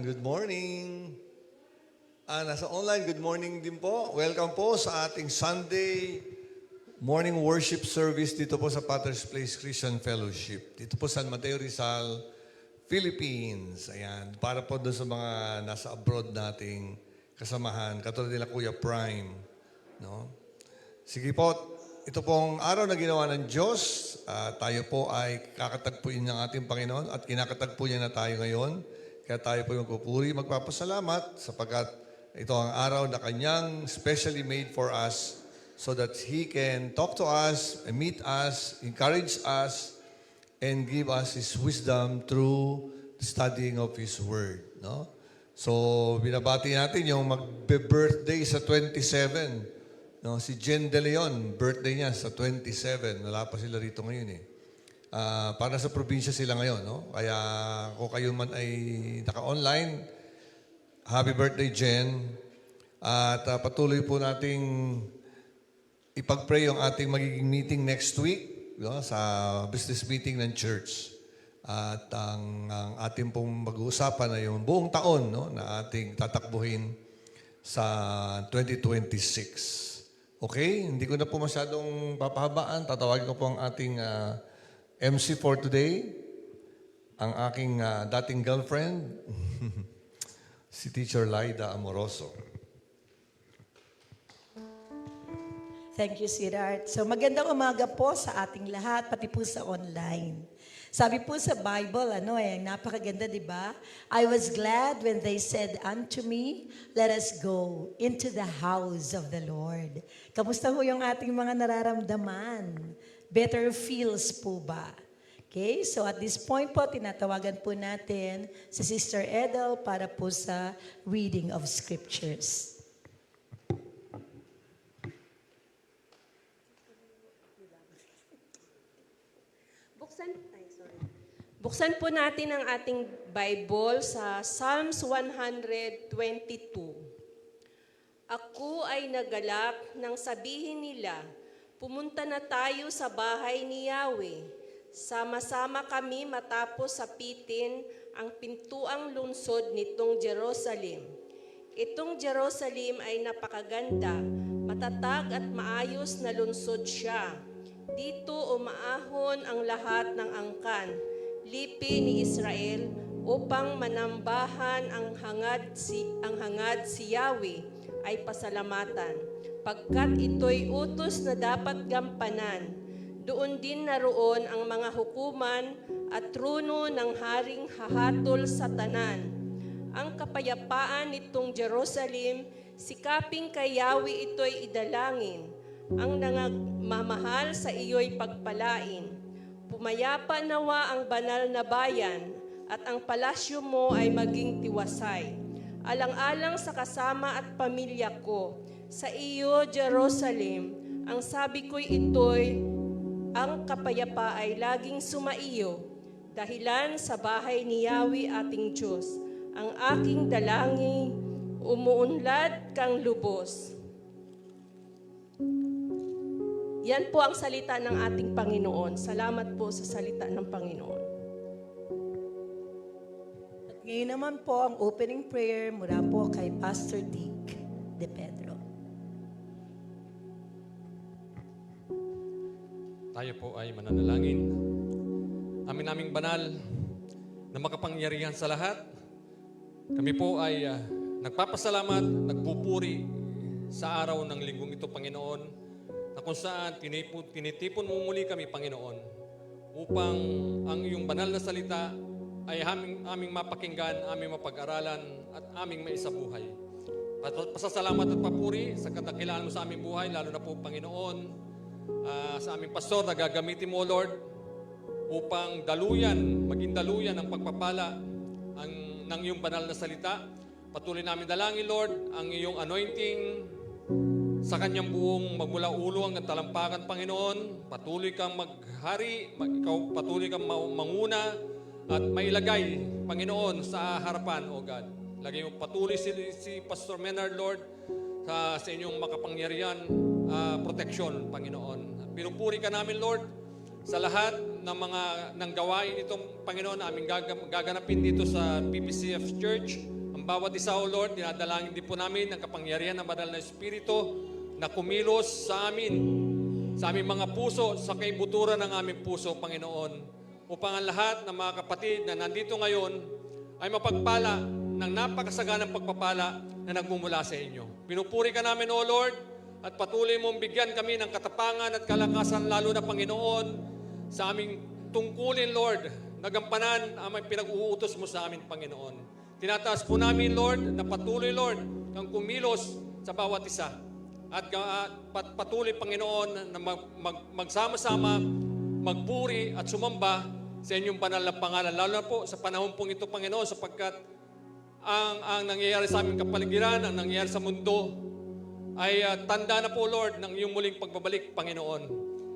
Good morning. Nasa online, good morning din po. Welcome po sa ating Sunday morning worship service dito po sa Potter's Place Christian Fellowship. Dito po San Mateo Rizal, Philippines. Ayan, para po doon sa mga nasa abroad nating kasamahan, katulad nila Kuya Prime. No? Sige po, ito pong araw na ginawa ng Diyos. Tayo po ay kakatagpuin ng ating Panginoon at kinakatagpo niya na tayo ngayon. Kaya tayo po magpupuri, magpapasalamat sapagkat ito ang araw na Kanyang specially made for us so that He can talk to us, meet us, encourage us, and give us His wisdom through the studying of His Word. No? So, binabati natin yung mag-birthday sa 27. No? Si Jen De Leon, birthday niya sa 27. Wala pa sila rito ngayon eh. Para sa probinsya sila ngayon, no? Kaya kung kayo man ay naka-online, happy birthday, Jen. At patuloy po nating ipag-pray yung ating magiging meeting next week, no? Sa business meeting ng church. At ang ating pong mag-uusapan ay yung buong taon, no? Na ating tatakbuhin sa 2026. Okay? Hindi ko na po masyadong papahabaan. Tatawagin ko po ang ating MC for today, ang aking dating girlfriend, si Teacher Laida Amoroso. Thank you, sweetheart. So magandang umaga po sa ating lahat, pati po sa online. Sabi po sa Bible, napakaganda, di ba? I was glad when they said unto me, let us go into the house of the Lord. Kamusta po yung ating mga nararamdaman? Better feels po ba? Okay, so at this point po, tinatawagan po natin si Sister Edel para po sa reading of scriptures. Buksan po natin ang ating Bible sa Psalms 122. Ako ay nagalak nang sabihin nila, pumunta na tayo sa bahay ni Yahweh. Sama-sama kami matapos sapitin ang pintuang lungsod nitong Jerusalem. Itong Jerusalem ay napakaganda, matatag at maayos na lungsod siya. Dito umaahon ang lahat ng angkan, lipi ni Israel, upang manambahan ang hangad si Yahweh ay pasalamatan. Pagkat ito'y utos na dapat gampanan, doon din naroon ang mga hukuman at trono ng haring hahatol sa tanan. Ang kapayapaan nitong Jerusalem, sikaping kay Yahweh ito'y idalangin. Ang nangmamahal sa iyo'y pagpalain. Pumayapa nawa ang banal na bayan at ang palasyo mo ay maging tiwasay. Alang-alang sa kasama at pamilya ko, sa iyo, Jerusalem, ang sabi ko'y ito'y ang kapayapa ay laging sumaiyo, dahilan sa bahay ni Yahweh ating Diyos. Ang aking dalangin, umuunlad kang lubos. Yan po ang salita ng ating Panginoon. Salamat po sa salita ng Panginoon. At ngayon naman po ang opening prayer mula po kay Pastor Dick De Pedro. Tayo po ay mananalangin. Aming banal na makapangyarihan sa lahat. Kami po ay nagpapasalamat, nagpupuri sa araw ng linggong ito, Panginoon, na kung saan tinitipon mo muli kami, Panginoon, upang ang iyong banal na salita ay aming mapakinggan, aming mapag-aralan, at aming maisabuhay. Pasasalamat at papuri sa kadakilaan mo sa aming buhay, lalo na po, Panginoon, sa aming pastor na gagamitin mo, Lord, upang maging daluyan ang pagpapala ng iyong banal na salita. Patuloy namin dalangin, Lord, ang iyong anointing sa kanyang buong magmula ulo hanggang talampakan, Panginoon. Patuloy kang maghari, ikaw patuloy kang manguna at mailagay, Panginoon, sa harapan, O God. Lagay mo patuloy si Pastor Menard, Lord, sa inyong makapangyarihan, proteksyon, Panginoon. Pinupuri ka namin, Lord, sa lahat ng mga gawain itong Panginoon aming gaganapin dito sa PPCF Church. bawat isa, O Lord, dinadalangin din po namin ang kapangyarihan ng banal na Espiritu na kumilos sa amin, sa aming mga puso, sa kaibuturan ng aming puso, Panginoon, upang ang lahat ng mga kapatid na nandito ngayon ay mapagpala ng napakasaganang pagpapala na nagmumula sa inyo. Pinupuri ka namin, O Lord, at patuloy mong bigyan kami ng katapangan at kalakasan, lalo na, Panginoon, sa aming tungkulin, Lord, nagampanan ang may pinag-uutos mo sa amin, Panginoon. Tinataas po namin, Lord, na patuloy, Lord, kang kumilos sa bawat isa. At patuloy, Panginoon, na magsama-sama, magpuri at sumamba sa inyong banal na pangalan. Lalo na po sa panahon pong ito, Panginoon, sapagkat ang nangyayari sa aming kapaligiran, ang nangyayari sa mundo, ay tanda na po, Lord, ng iyong muling pagbabalik, Panginoon.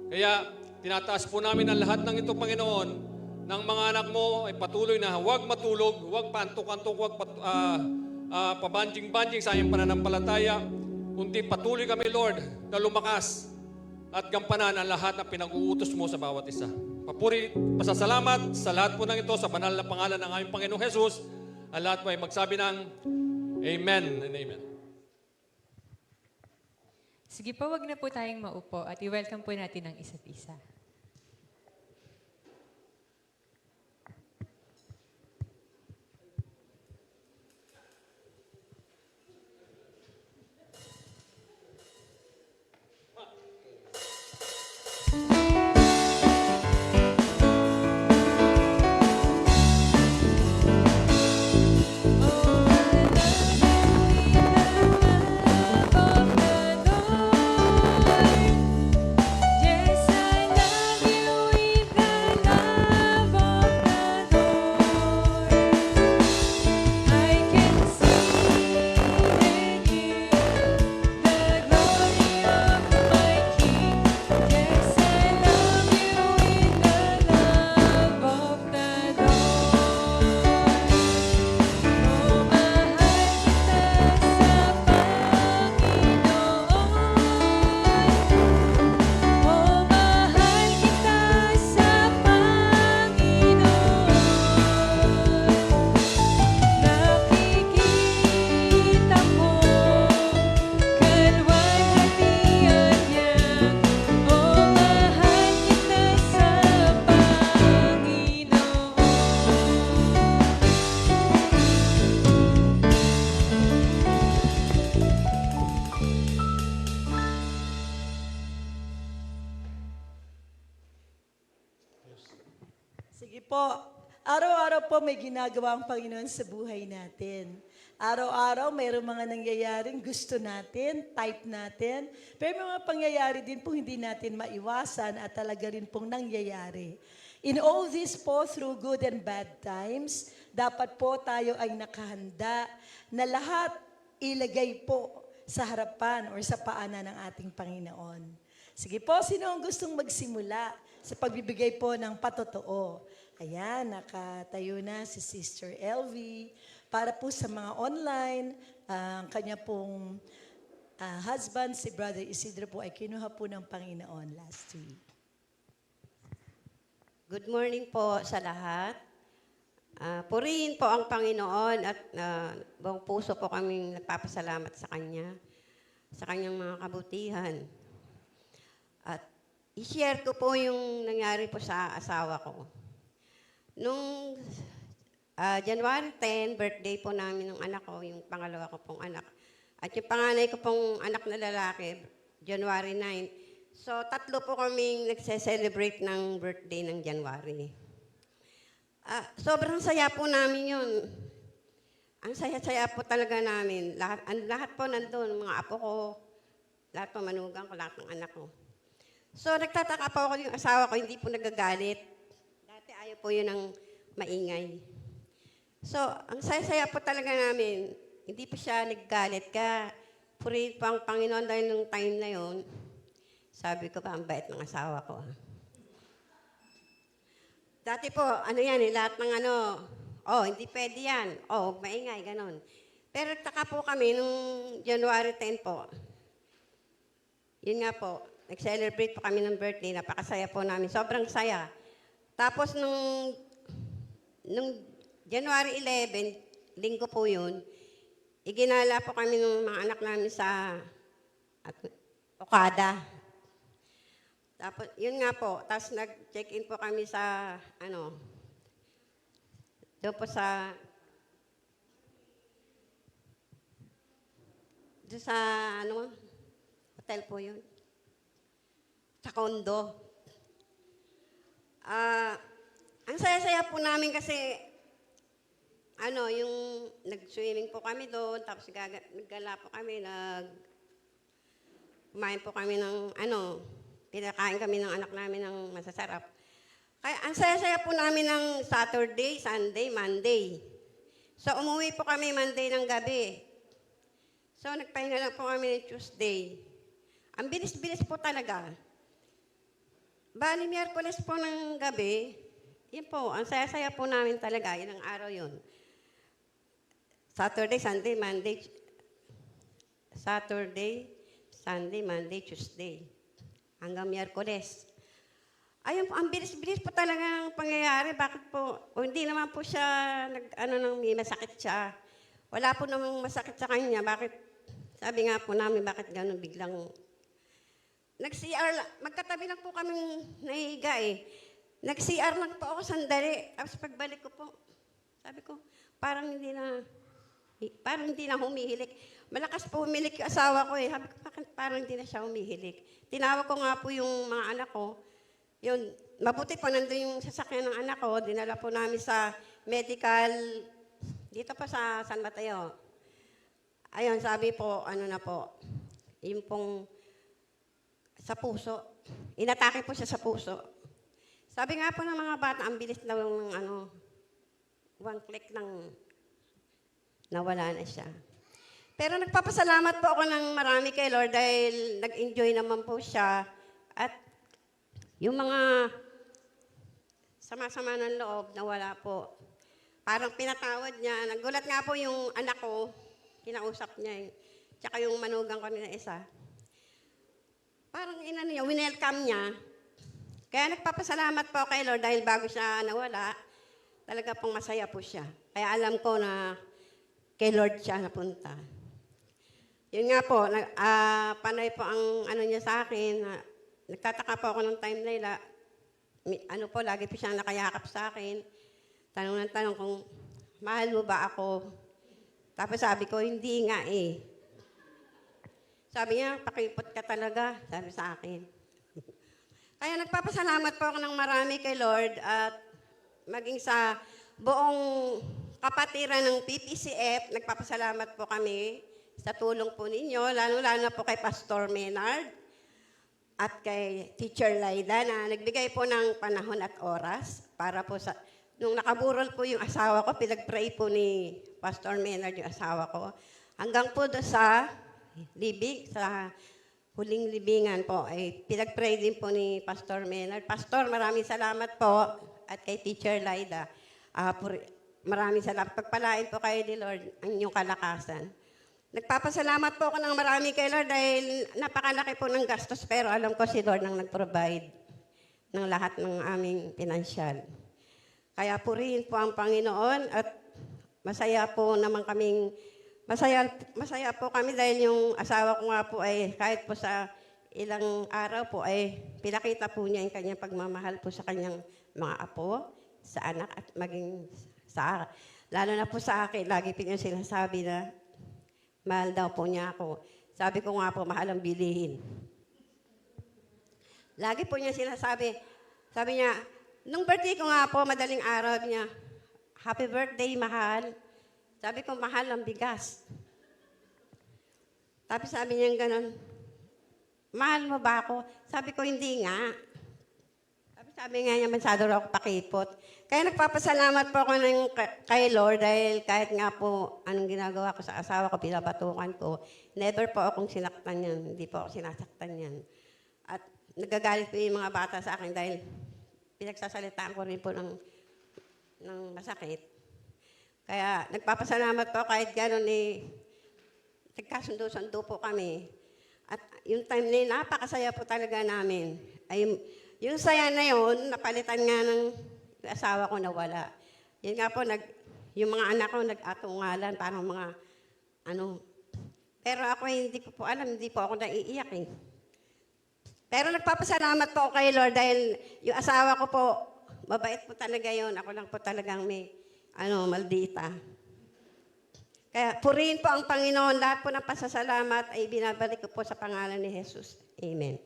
Kaya tinataas po namin ang lahat ng ito, Panginoon, ng mga anak mo ay patuloy na huwag matulog, huwag paantok-antok, huwag pabanjing-banjing sa aming pananampalataya, kundi patuloy kami, Lord, na lumakas at gampanan ang lahat ng pinag-uutos mo sa bawat isa. Papuri, pasasalamat sa lahat po ng ito sa banal na pangalan ng aming Panginoong Jesus. Ang lahat po ay magsabi ng Amen and Amen. Sige po, wag na po tayong maupo at i-welcome po natin ang isa't isa. Yes, I love you with the love of the Lord. I can see in you the glory of my King. Yes, I love you with the love of the Lord. Oh, mahal kita sa Panginoon. Nakikita mo kalwalhatian niya. Oh, mahal kita sa Panginoon. Sige po, araw-araw po may ginagawa ang Panginoon sa buhay natin. Araw-araw mayroong mga nangyayaring gusto natin, type natin, pero may mga pangyayari din po hindi natin maiwasan at talaga rin pong nangyayari. In all this po, through good and bad times, dapat po tayo ay nakahanda na lahat ilagay po sa harapan or sa paanan ng ating Panginoon. Sige po, sino ang gustong magsimula sa pagbibigay po ng patotoo? Ayan, nakatayo na si Sister LV. Para po sa mga online, ang kanya pong husband, si Brother Isidro po, ay kinuha po ng Panginoon last week. Good morning po sa lahat. Purihin po ang Panginoon at buong puso po kaming nagpapasalamat sa Kanya, sa Kanyang mga kabutihan. At i-share ko po yung nangyari po sa asawa ko. Nung January 10, birthday po namin ng anak ko, yung pangalawa ko pong anak. At yung panganay ko pong anak na lalaki, January 9. So, 3 po kaming nagse-celebrate ng birthday ng January. Sobrang saya po namin yun. Ang saya-saya po talaga namin. Lahat po nandun, mga apo ko, lahat po manugang ko, lahat ng anak ko. So, nagtataka po ako yung asawa ko, hindi po nagagalit. Dati ayaw po yun ng maingay. So, ang saya-saya po talaga namin, hindi po siya naggalit ka. Purihin po ang Panginoon dahil nung time na yun, sabi ko pa, ang bait ng asawa ko. Dati po, ano yan, lahat ng hindi pwede yan. Huwag maingay, ganon. Pero taka po kami nung January 10 po. Yun nga po, nag-celebrate po kami ng birthday, napakasaya po namin. Sobrang saya. Tapos nung January 11, linggo po yun, iginala po kami ng mga anak namin sa Okada. Tapos, yun nga po, tapos nag-check-in po kami sa, doon po doon sa, hotel po yun. Sa condo. Ang saya-saya po namin kasi, yung nag-swimming po kami doon, tapos naggala po kami, kumain po kami ng, pinakain kami ng anak namin ng masasarap. Kaya ang saya-saya po namin ng Saturday, Sunday, Monday. So umuwi po kami Monday ng gabi. So nagpahinga lang po kami ng Tuesday. Ang bilis-bilis po talaga. Bali, Miyerkules po ng gabi, yun po, ang saya-saya po namin talaga, yun ang araw yun. Saturday, Sunday, Monday, Tuesday. Hanggang Miyerkules. Ayun po, ang bilis-bilis po talaga ng pangyayari. Bakit po? O hindi naman po siya, may masakit siya. Wala po namang masakit sa kanya. Bakit? Sabi nga po namin, bakit gano'n biglang nag-CR lang. Magkatabi lang po kaming nahihiga eh. Nag-CR lang po ako sandali. Tapos pagbalik ko po, sabi ko, parang hindi na humihilik. Malakas po humilik yung asawa ko eh. Sabi ko, bakit parang hindi na siya humihilik? Tinawag ko nga po yung mga anak ko. Yun, mabuti po nandun yung sasakyan ng anak ko. Dinala po namin sa medical, dito po sa San Mateo. Ayun, sabi po, yung pong sa puso. Inatake po siya sa puso. Sabi nga po ng mga bata, ang bilis daw ng one click ng nawala na siya. Pero nagpapasalamat po ako ng marami kay Lord dahil nag-enjoy naman po siya. At yung mga sama-sama ng loob nawala po. Parang pinatawad niya. Nagulat nga po yung anak ko, kinausap niya tsaka yung manugang ko na isa. Parang winelcome niya. Kaya nagpapasalamat po kay Lord dahil bago siya nawala, talaga pong masaya po siya. Kaya alam ko na kay Lord siya napunta. Yun nga po, panay po ang niya sa akin. Nagtataka po ako ng time nila. Lagi po siyang nakayakap sa akin. Tanong ng tanong kung mahal mo ba ako? Tapos sabi ko, hindi nga eh. Sabi niya, pakipot ka talaga, sabi sa akin. Kaya nagpapasalamat po ako ng marami kay Lord at maging sa buong kapatiran ng PPCF, nagpapasalamat po kami sa tulong po ninyo, lalo-lalo na po kay Pastor Menard at kay Teacher Laida na nagbigay po ng panahon at oras para po sa, nung nakaburol po yung asawa ko, pinag-pray po ni Pastor Menard yung asawa ko. Hanggang po doon sa huling libingan po, ay pinag-pray din po ni Pastor Menard. Pastor, maraming salamat po at kay Teacher Laida. Maraming salamat. Pagpalain po kayo ni Lord ang inyong kalakasan. Nagpapasalamat po ako ng marami kay Lord dahil napakalaki po ng gastos pero alam ko si Lord ang nag-provide ng lahat ng aming pinansyal. Kaya purihin po ang Panginoon at masaya po naman kaming, masaya po kami dahil yung asawa ko nga po ay kahit po sa ilang araw po ay pinakita po niya yung kanyang pagmamahal po sa kanyang mga apo, sa anak at maging sa, lalo na po sa akin, lagi po niya sinasabi na mahal daw po niya ako. Sabi ko nga po, mahal ang bilihin. Lagi po niya sinasabi, sabi niya, nung birthday ko nga po, madaling araw niya, happy birthday, mahal. Sabi ko, mahal ang bigas. Tapos sabi niya gano'n, mahal mo ba ako? Sabi ko, hindi nga. Sabi nga niya, masyado raw ako pakipot. Kaya nagpapasalamat po ako kay Lord dahil kahit nga po anong ginagawa ko sa asawa ko, pinabatukan ko, never po akong sinaktan yan. Hindi po ako sinasaktan yan. At nagagalit po yung mga bata sa akin dahil pinagsasalitaan ko rin po ng masakit. Kaya nagpapasalamat po kahit gano'n nagkasundo-sundo po kami. At yung time na napakasaya po talaga namin. Ay, yung saya na yun, napalitan nga ng asawa ko na wala. Yun nga po, yung mga anak ko nag-atungalan, parang mga Pero ako hindi ko po alam, hindi po ako naiiyak eh. Pero nagpapasalamat po ako kay Lord dahil yung asawa ko po, mabait po talaga yun. Ako lang po talagang may, maldita. Kaya purihin po ang Panginoon. Lahat po ng pasasalamat ay binabalik ko po sa pangalan ni Jesus. Amen.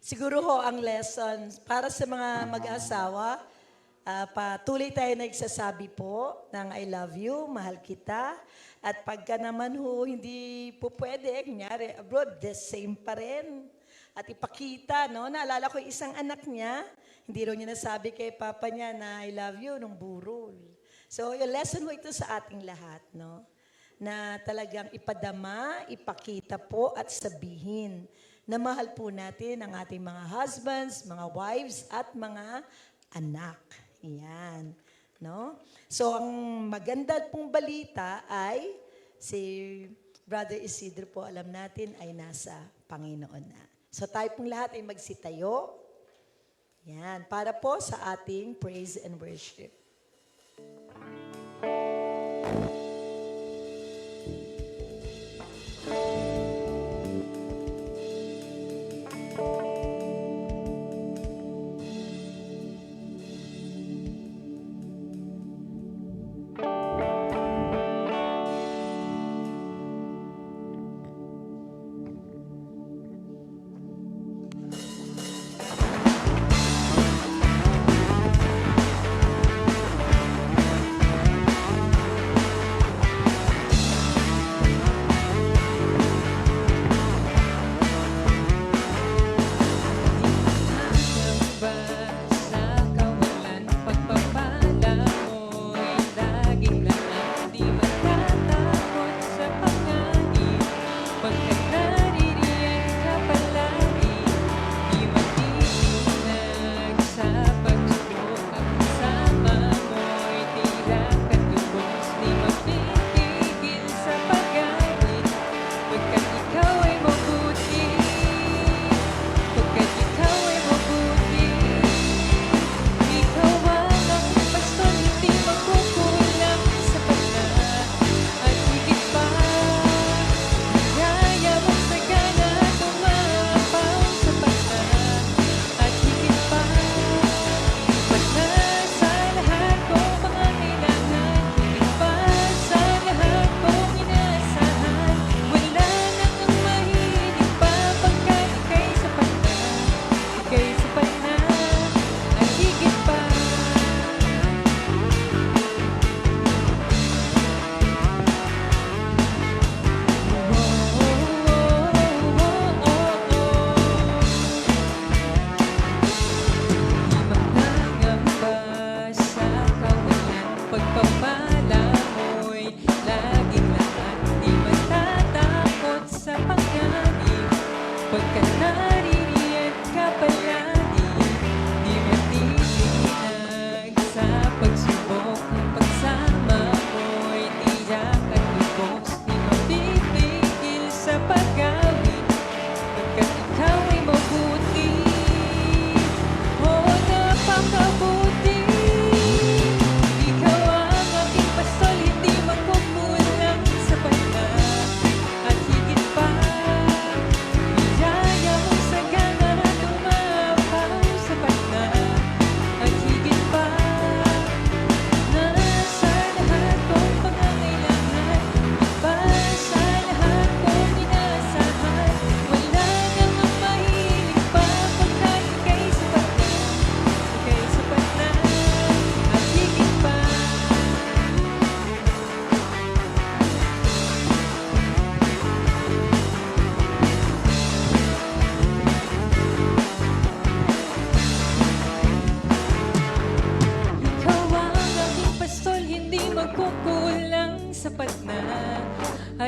Siguro ho ang lesson para sa mga mag-asawa, patuloy tayo nagsasabi po ng I love you, mahal kita. At pagka naman ho, hindi po pwede, kunyari abroad, the same pa rin. At ipakita, no? Naalala ko isang anak niya, hindi raw niya nasabi kay papa niya na I love you nung burol. So, yung lesson ho ito sa ating lahat, no? Na talagang ipadama, ipakita po at sabihin na mahal po natin ang ating mga husbands, mga wives, at mga anak. Yan. No? So, ang maganda pong balita ay si Brother Isidro po, alam natin, ay nasa Panginoon na. So, tayo pong lahat ay magsitayo. Yan. Para po sa ating praise and worship.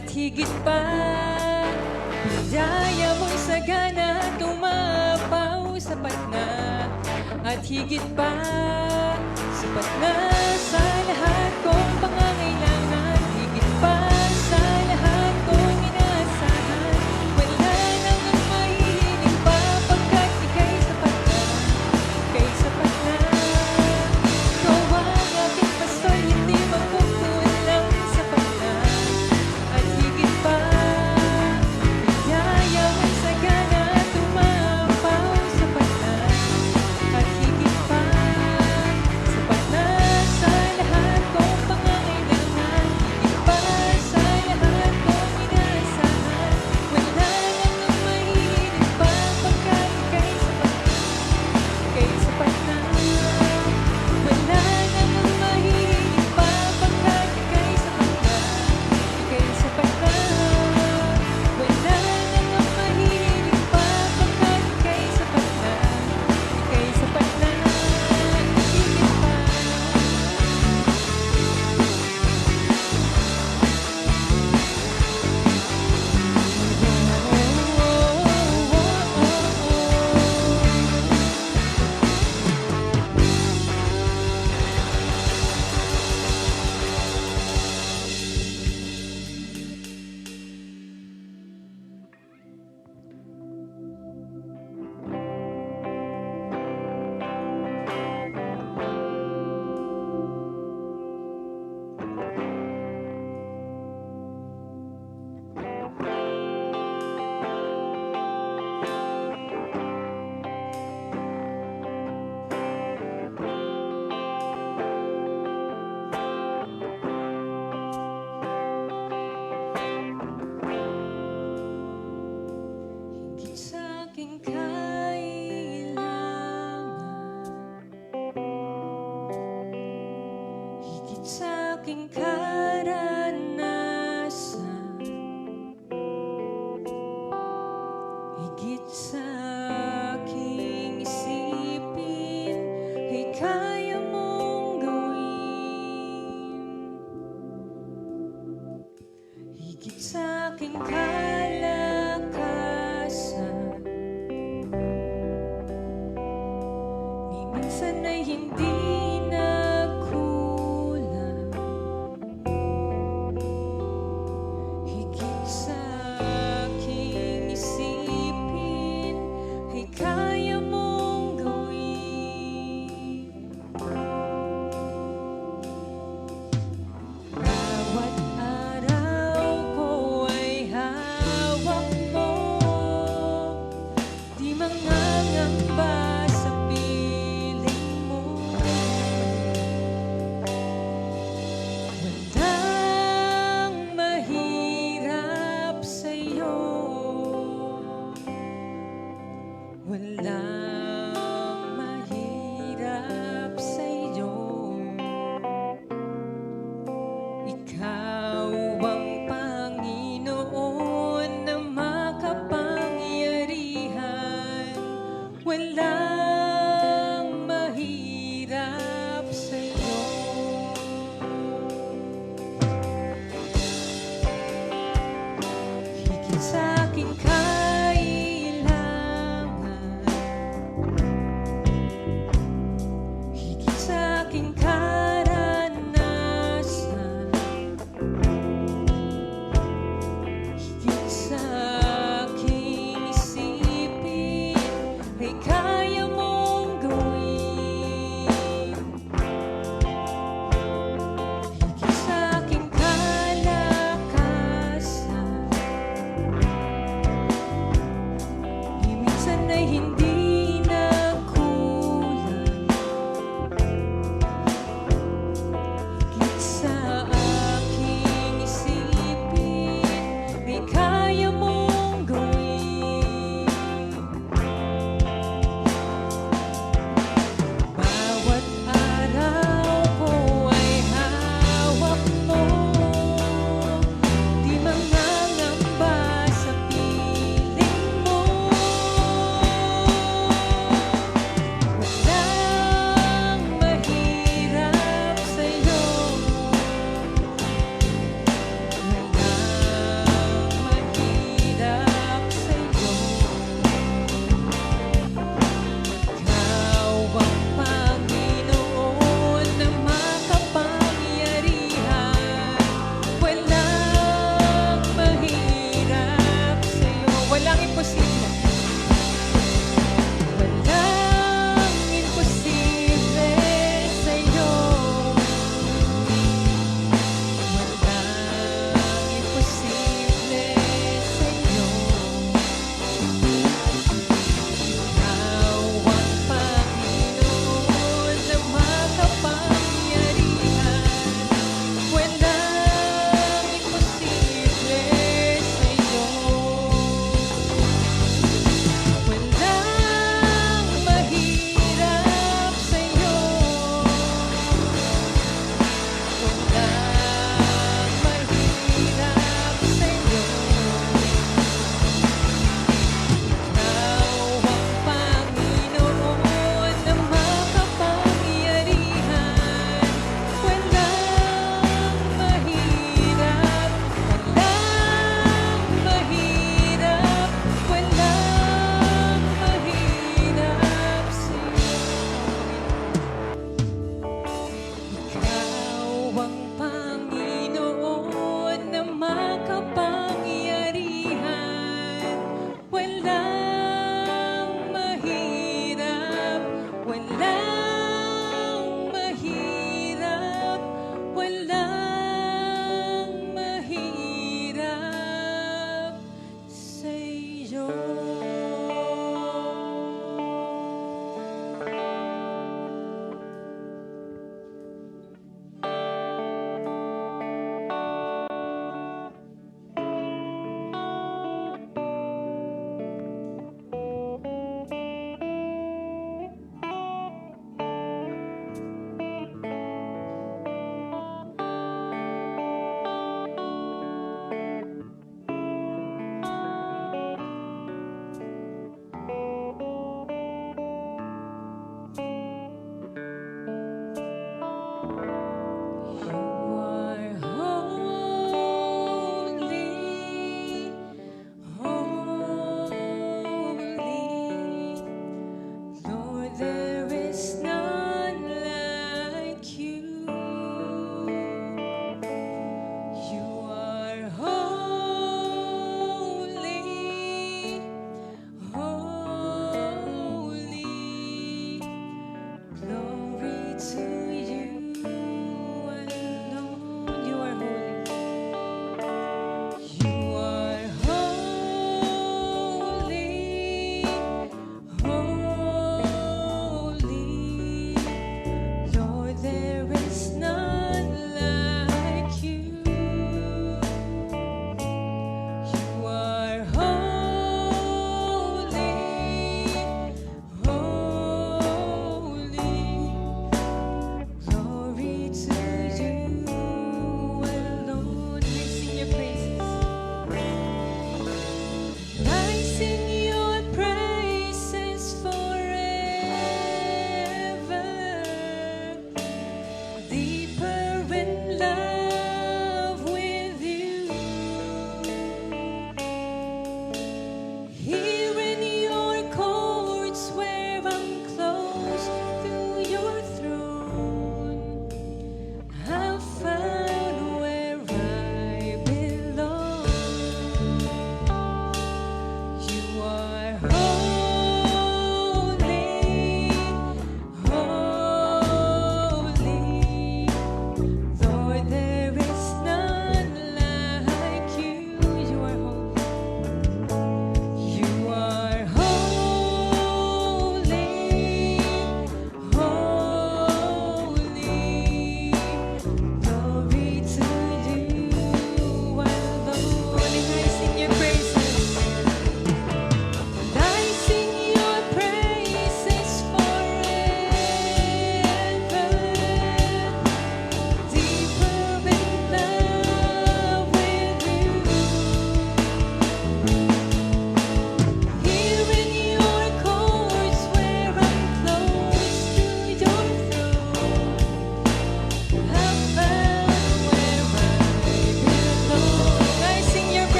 at higit pa. Biyaya mo'y sagana, tumapaw, sapat na. At higit pa, sapat na sa lahat kong pangangailangan. Higit pa sa lahat kong inaasahan. Wala nang ang mahihiling pa, pagkat ika'y sapat na. Ika'y sapat na. sa aking karanasan, higit sa aking isipin, ay kaya mong gawin. Higit sa aking kalakasan, ni minsan ay hindi nagkulang. Higit sa aking isipin, ay kaya mong gawin. Bawat araw ko ay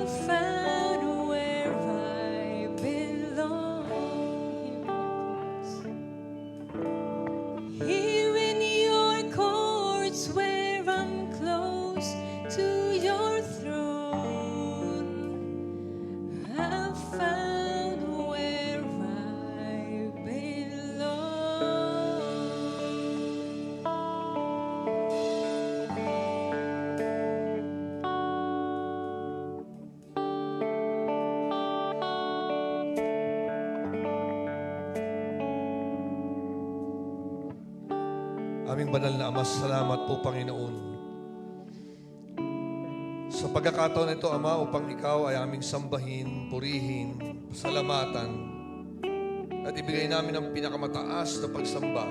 found where I belong. Here in your courts where I'm close to your throne, I've found where I belong. Aming banal na Ama, salamat po, Panginoon. Sa pagkakataon ito, Ama, upang Ikaw ay aming sambahin, purihin, salamatan, at ibigay namin ang pinakamataas na pagsamba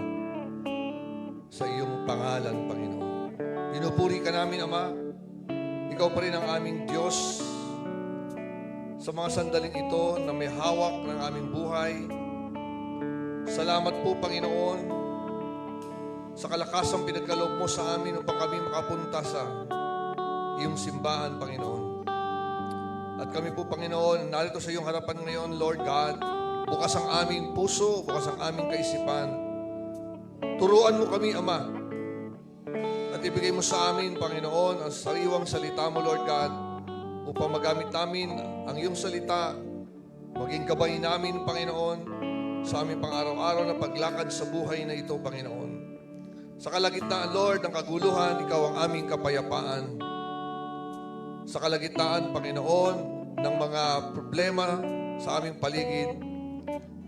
sa iyong pangalan, Panginoon. Pinupuri ka namin, Ama. Ikaw pa rin ang aming Diyos sa mga sandaling ito na may hawak ng aming buhay. Salamat po, Panginoon, sa kalakasang pinagkaloob mo sa amin upang kami makapunta sa iyong simbahan, Panginoon. At kami po, Panginoon, narito sa iyong harapan ngayon, Lord God. Bukas ang aming puso, bukas ang aming kaisipan. Turuan mo kami, Ama. At ibigay mo sa amin, Panginoon, ang sariwang salita mo, Lord God, upang magamit namin ang iyong salita, maging gabay namin, Panginoon, sa aming pang-araw-araw na paglakad sa buhay na ito, Panginoon. Sa kalagitnaan, Lord, ng kaguluhan, Ikaw ang aming kapayapaan. Sa kalagitnaan, Panginoon, ng mga problema sa aming paligid,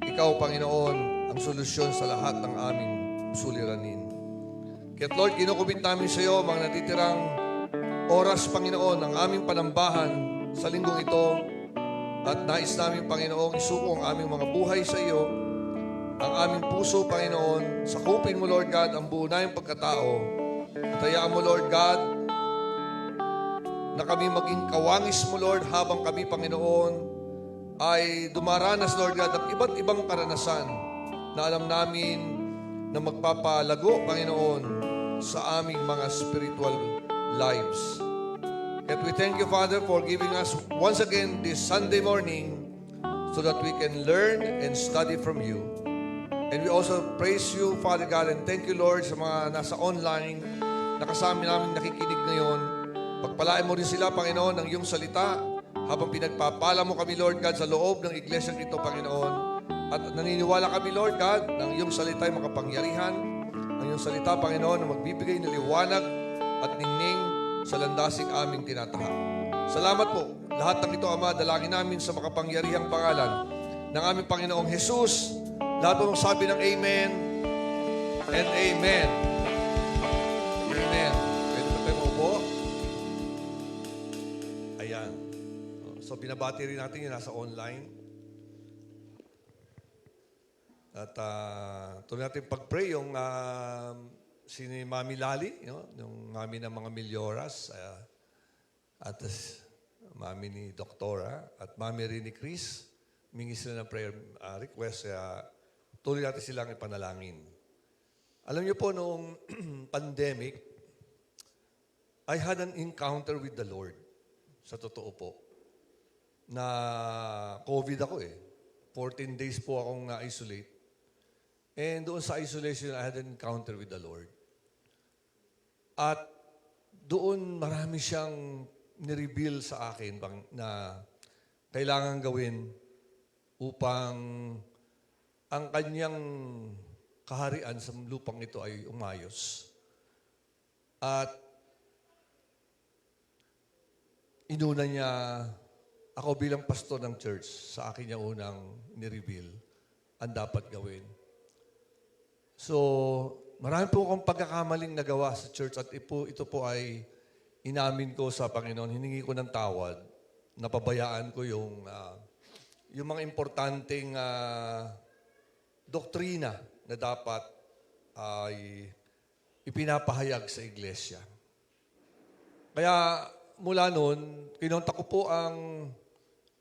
Ikaw, Panginoon, ang solusyon sa lahat ng aming suliranin. Kaya, Lord, kinukubit namin sa iyo mga natitirang oras, Panginoon, ng aming panambahan sa linggong ito. At nais namin, Panginoon, isuko ang aming mga buhay sa iyo, ang aming puso, Panginoon. Sakupin mo, Lord God, ang buo na yung pagkatao. At hayaan mo, Lord God, na kami maging kawangis mo, Lord, habang kami, Panginoon, ay dumaranas, Lord God, ng iba't ibang karanasan na alam namin na magpapalago, Panginoon, sa aming mga spiritual lives. At we thank you, Father, for giving us once again this Sunday morning so that we can learn and study from you. And we also praise you, Father God, and thank you, Lord, sa mga nasa online na kasama namin nakikinig ngayon. Pagpalain mo rin sila, Panginoon, ng iyong salita habang pinagpapala mo kami, Lord God, sa loob ng iglesia ito, Panginoon. At naniniwala kami, Lord God, ng iyong salita ay makapangyarihan. Ang iyong salita, Panginoon, na magbibigay ng liwanag at ningning sa landasing aming tinatahak. Salamat po. Lahat ng ito, Ama, dalangin namin sa makapangyarihang pangalan ng aming Panginoong Jesus. Lahat po magsabi ng Amen and Amen. Amen. Pwede ba tayo maupo? Ayan. So, binabati rin natin yung nasa online. At tuloy natin pag-pray yung si Mami Lali, yung mami ng mga Milyoras, at mami ni Doktora, at mami rin ni Chris. Humingi sila ng prayer request. Tuloy natin silang ipanalangin. Alam niyo po, noong pandemic, I had an encounter with the Lord. Sa totoo po. Na COVID ako 14 days po akong na-isolate. And doon sa isolation, I had an encounter with the Lord. At doon marami siyang nireveal sa akin na kailangan gawin upang ang kanyang kaharian sa lupang ito ay umayos. At inuna niya ako bilang pastor ng church, sa akin niya unang nireveal ang dapat gawin. So, marami po akong pagkakamaling nagawa sa church at ito po ay inamin ko sa Panginoon. Hiningi ko ng tawad. Napabayaan ko yung mga importanteng doktrina na dapat ay ipinapahayag sa iglesia. Kaya mula noon, kinontak ko po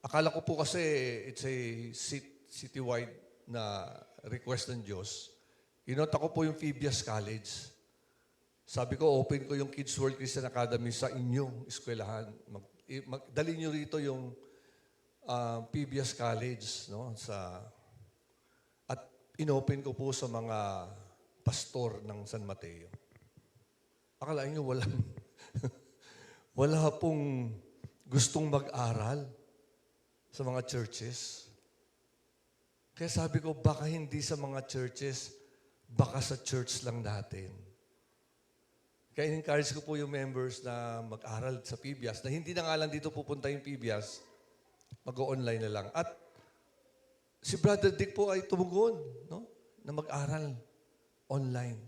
akala ko po kasi it's a citywide na request ng Diyos. Kinontak ko po yung Phoebias College. Sabi ko, open ko yung Kids World Christian Academy sa inyong eskwelahan. Dali nyo rito yung PBS College, no? At inopen ko po sa mga pastor ng San Mateo. Akala nyo wala pong gustong mag-aral sa mga churches. Kaya sabi ko, baka hindi sa mga churches, baka sa church lang natin. Kaya encourage ko po yung members na mag-aral sa PBS, na hindi na nga lang dito pupunta yung PBS, mag-online na lang. At si Brother Dick po ay tumugon, no? Na mag-aral online.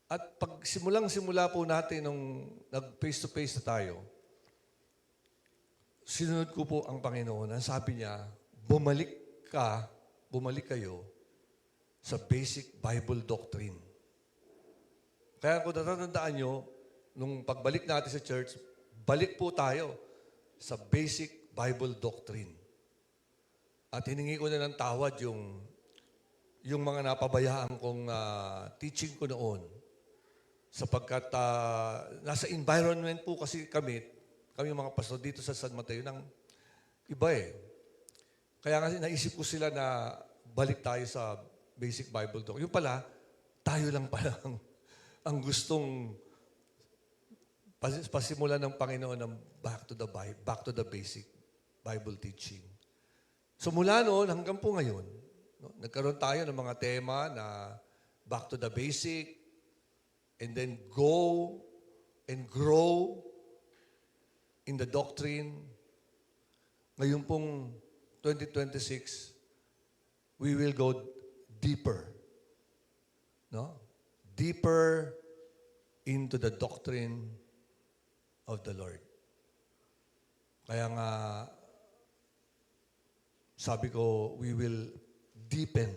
At pag simula po natin nung nag-face-to-face na tayo, sinunod ko po ang Panginoon. Ang sabi niya, bumalik kayo sa basic Bible doctrine. Kaya kung natatandaan nyo, nung pagbalik natin sa church, balik po tayo sa basic Bible doctrine. At hiningi ko na ng tawad yung mga napabayaan kong teaching ko noon. Sapagkat nasa environment po kasi kami mga pastor dito sa San Mateo, ng iba eh. Kaya nga naisip ko sila na balik tayo sa basic Bible doctrine. Yung pala, tayo lang pala ang gustong pasimulan ng Panginoon ng back to the basic Bible teaching. So mula noon hanggang po ngayon, no, nagkaroon tayo ng mga tema na back to the basic, and then go and grow in the doctrine. Ngayon pong 2026, we will go deeper. No? Deeper into the doctrine of the Lord. Kaya nga, sabi ko, we will deepen,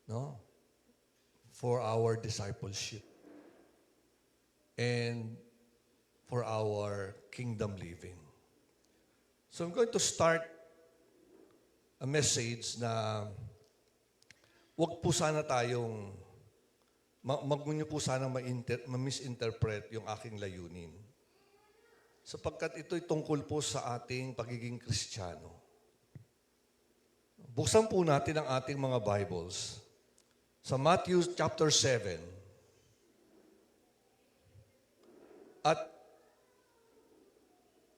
no? For our discipleship and for our kingdom living. So I'm going to start a message na wag po sana tayong wag niyo po sana ma-misinterpret yung aking layunin. Sapagkat ito'y tungkol po sa ating pagiging Kristiyano. Buksan po natin ang ating mga Bibles sa Matthew chapter 7. At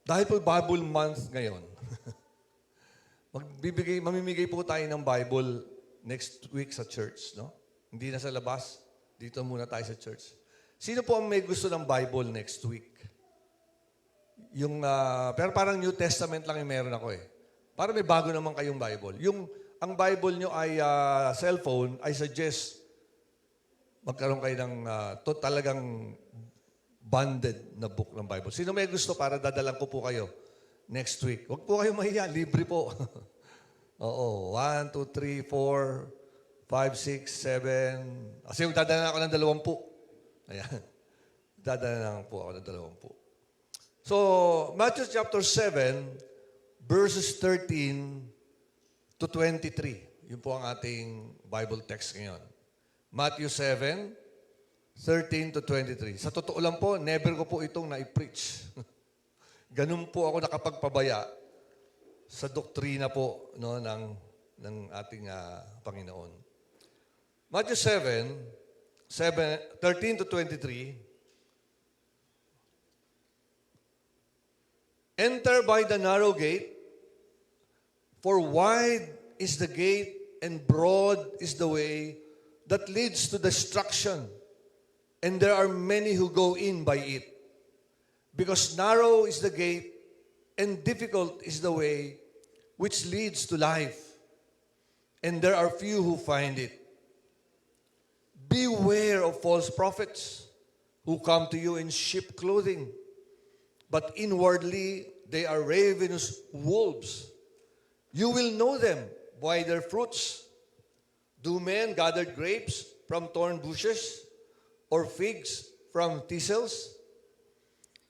dahil po Bible month ngayon, mamimigay po tayo ng Bible next week sa church, no? Hindi na sa labas. Dito muna tayo sa church. Sino po ang may gusto ng Bible next week? Pero parang New Testament lang yung meron ako eh. Para may bago naman kayong Bible. Ang Bible nyo ay cellphone, I suggest magkaroon kayo ng talagang bonded na book ng Bible. Sino may gusto para dadalan ko po kayo next week? Huwag po kayo mahiya, libre po. Oo, 1, 2, 3, 4, 5, 6, 7. Kasi dadala ako ng 20. Ayan. Dadala lang po ako ng 20. So, Matthew chapter 7, verses 13 to 23. Yun po ang ating Bible text ngayon. Matthew 7, 13 to 23. Sa totoo lang po, never ko po itong na-preach. Ganun po ako nakapagpabaya sa doktrina po, no, ng ating Panginoon. Matthew 7, 13 to 23. Enter by the narrow gate, for wide is the gate and broad is the way that leads to destruction, and there are many who go in by it. Because narrow is the gate and difficult is the way which leads to life, and there are few who find it. Beware of false prophets who come to you in sheep clothing, but inwardly they are ravenous wolves. You will know them by their fruits. Do men gather grapes from thorn bushes, or figs from thistles?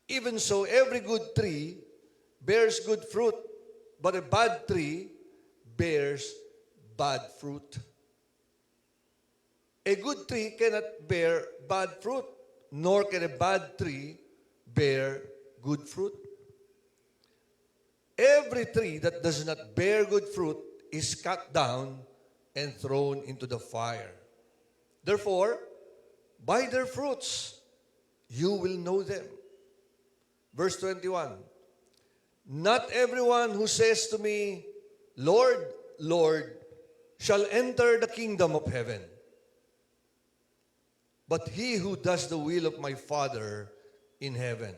Even so, every good tree bears good fruit, but a bad tree bears bad fruit. A good tree cannot bear bad fruit, nor can a bad tree bear good fruit. every tree that does not bear good fruit is cut down and thrown into the fire. Therefore, by their fruits, you will know them. Verse 21, not everyone who says to me, Lord, Lord, shall enter the kingdom of heaven, but he who does the will of my Father in heaven.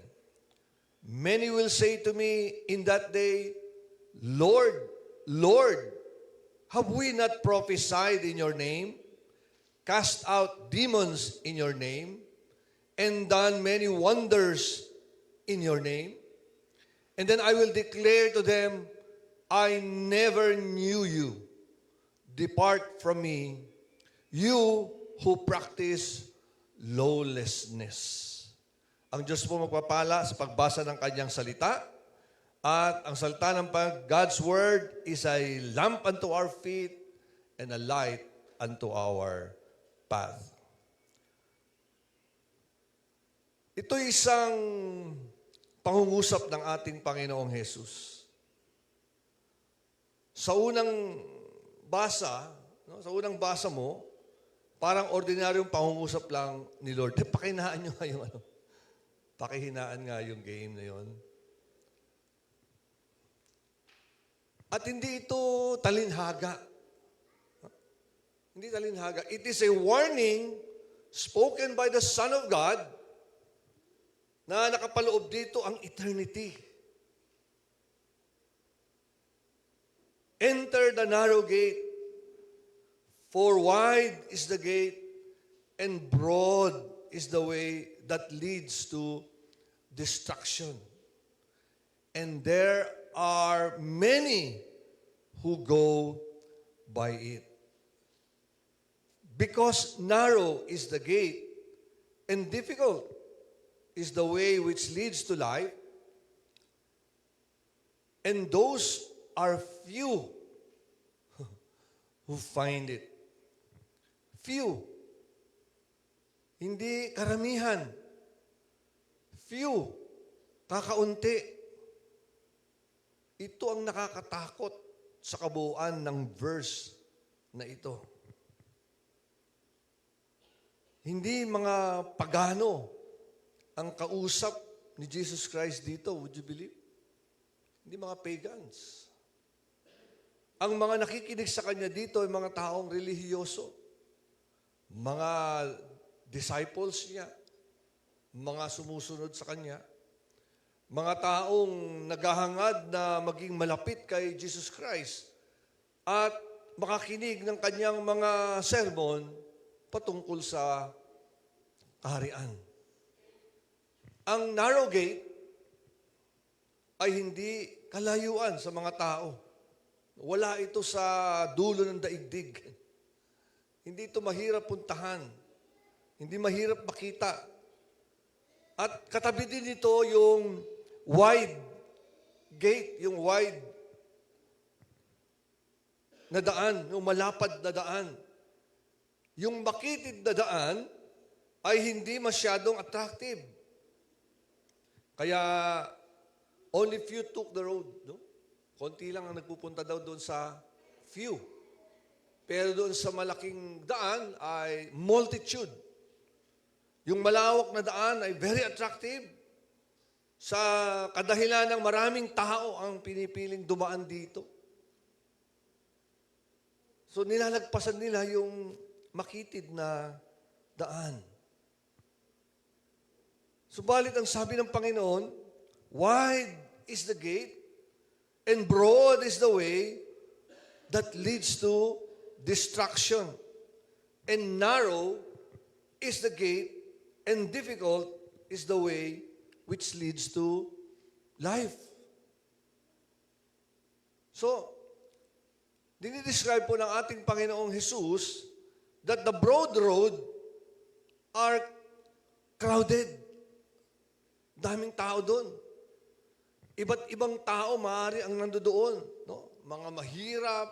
Many will say to me in that day, Lord, Lord, have we not prophesied in your name, cast out demons in your name, and done many wonders in your name? And then I will declare to them, I never knew you. Depart from me, you who practice lawlessness. Ang Diyos po magpapala sa pagbasa ng kanyang salita. At ang salita ng God's Word is a lamp unto our feet and a light unto our path. Ito isang pangungusap ng ating Panginoong Jesus. Sa unang basa, no, sa unang basa mo, parang ordinaryong pangungusap lang ni Lord. Pakihinaan nyo nga yung pakihinaan nga yung game na yon. At hindi ito talinhaga. Hindi talinhaga. It is a warning spoken by the Son of God na nakapaloob dito ang eternity. Enter the narrow gate, for wide is the gate, and broad is the way that leads to destruction. And there are many who go by it. Because narrow is the gate, and difficult is the way which leads to life, and those are few who find it. Few. Hindi karamihan. Few. Kakaunti. Ito ang nakakatakot sa kabuuan ng verse na ito. Hindi mga pagano ang kausap ni Jesus Christ dito, would you believe? Hindi mga pagans. Ang mga nakikinig sa Kanya dito ay mga taong relihiyoso, mga disciples niya, mga sumusunod sa Kanya, mga taong naghahangad na maging malapit kay Jesus Christ at makakinig ng Kanyang mga sermon patungkol sa kaharian. Ang narrow gate ay hindi kalayuan sa mga tao. Wala ito sa dulo ng daigdig. Hindi ito mahirap puntahan. Hindi mahirap makita. At katabi din ito yung wide gate, yung wide na daan, yung malapad na daan. Yung makitid na daan ay hindi masyadong attractive. Kaya only few took the road. No? Konti lang ang nagpupunta daw doon sa few. Pero doon sa malaking daan ay multitude. Yung malawak na daan ay very attractive. Sa kadahilan ng maraming tao ang pinipiling dumaan dito. So nilalagpasan nila yung makitid na daan. Subalit ang sabi ng Panginoon, wide is the gate and broad is the way that leads to destruction. And narrow is the gate and difficult is the way which leads to life. So, dinidescribe po ng ating Panginoong Jesus that the broad road are crowded. Daming tao doon. Iba't ibang tao maaari ang nandoon. No? Mga mahirap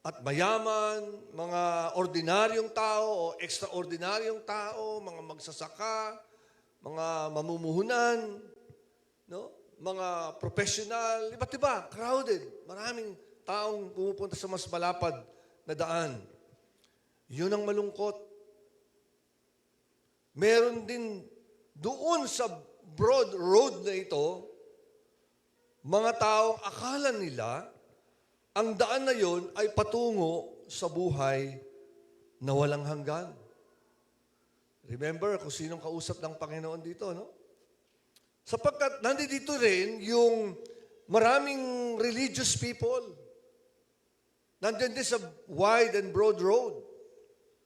at mayaman, mga ordinaryong tao o extraordinaryong tao, mga magsasaka, mga mamumuhunan, no? mga professional, iba't iba, crowded. Maraming taong pumupunta sa mas malapad na daan. Yun ang malungkot. Meron din doon sa broad road na ito, mga taong akala nila ang daan na yon ay patungo sa buhay na walang hanggan. Remember kung sinong kausap ng Panginoon dito, no? Sapagkat nandito rin yung maraming religious people. Nandiyan din sa wide and broad road.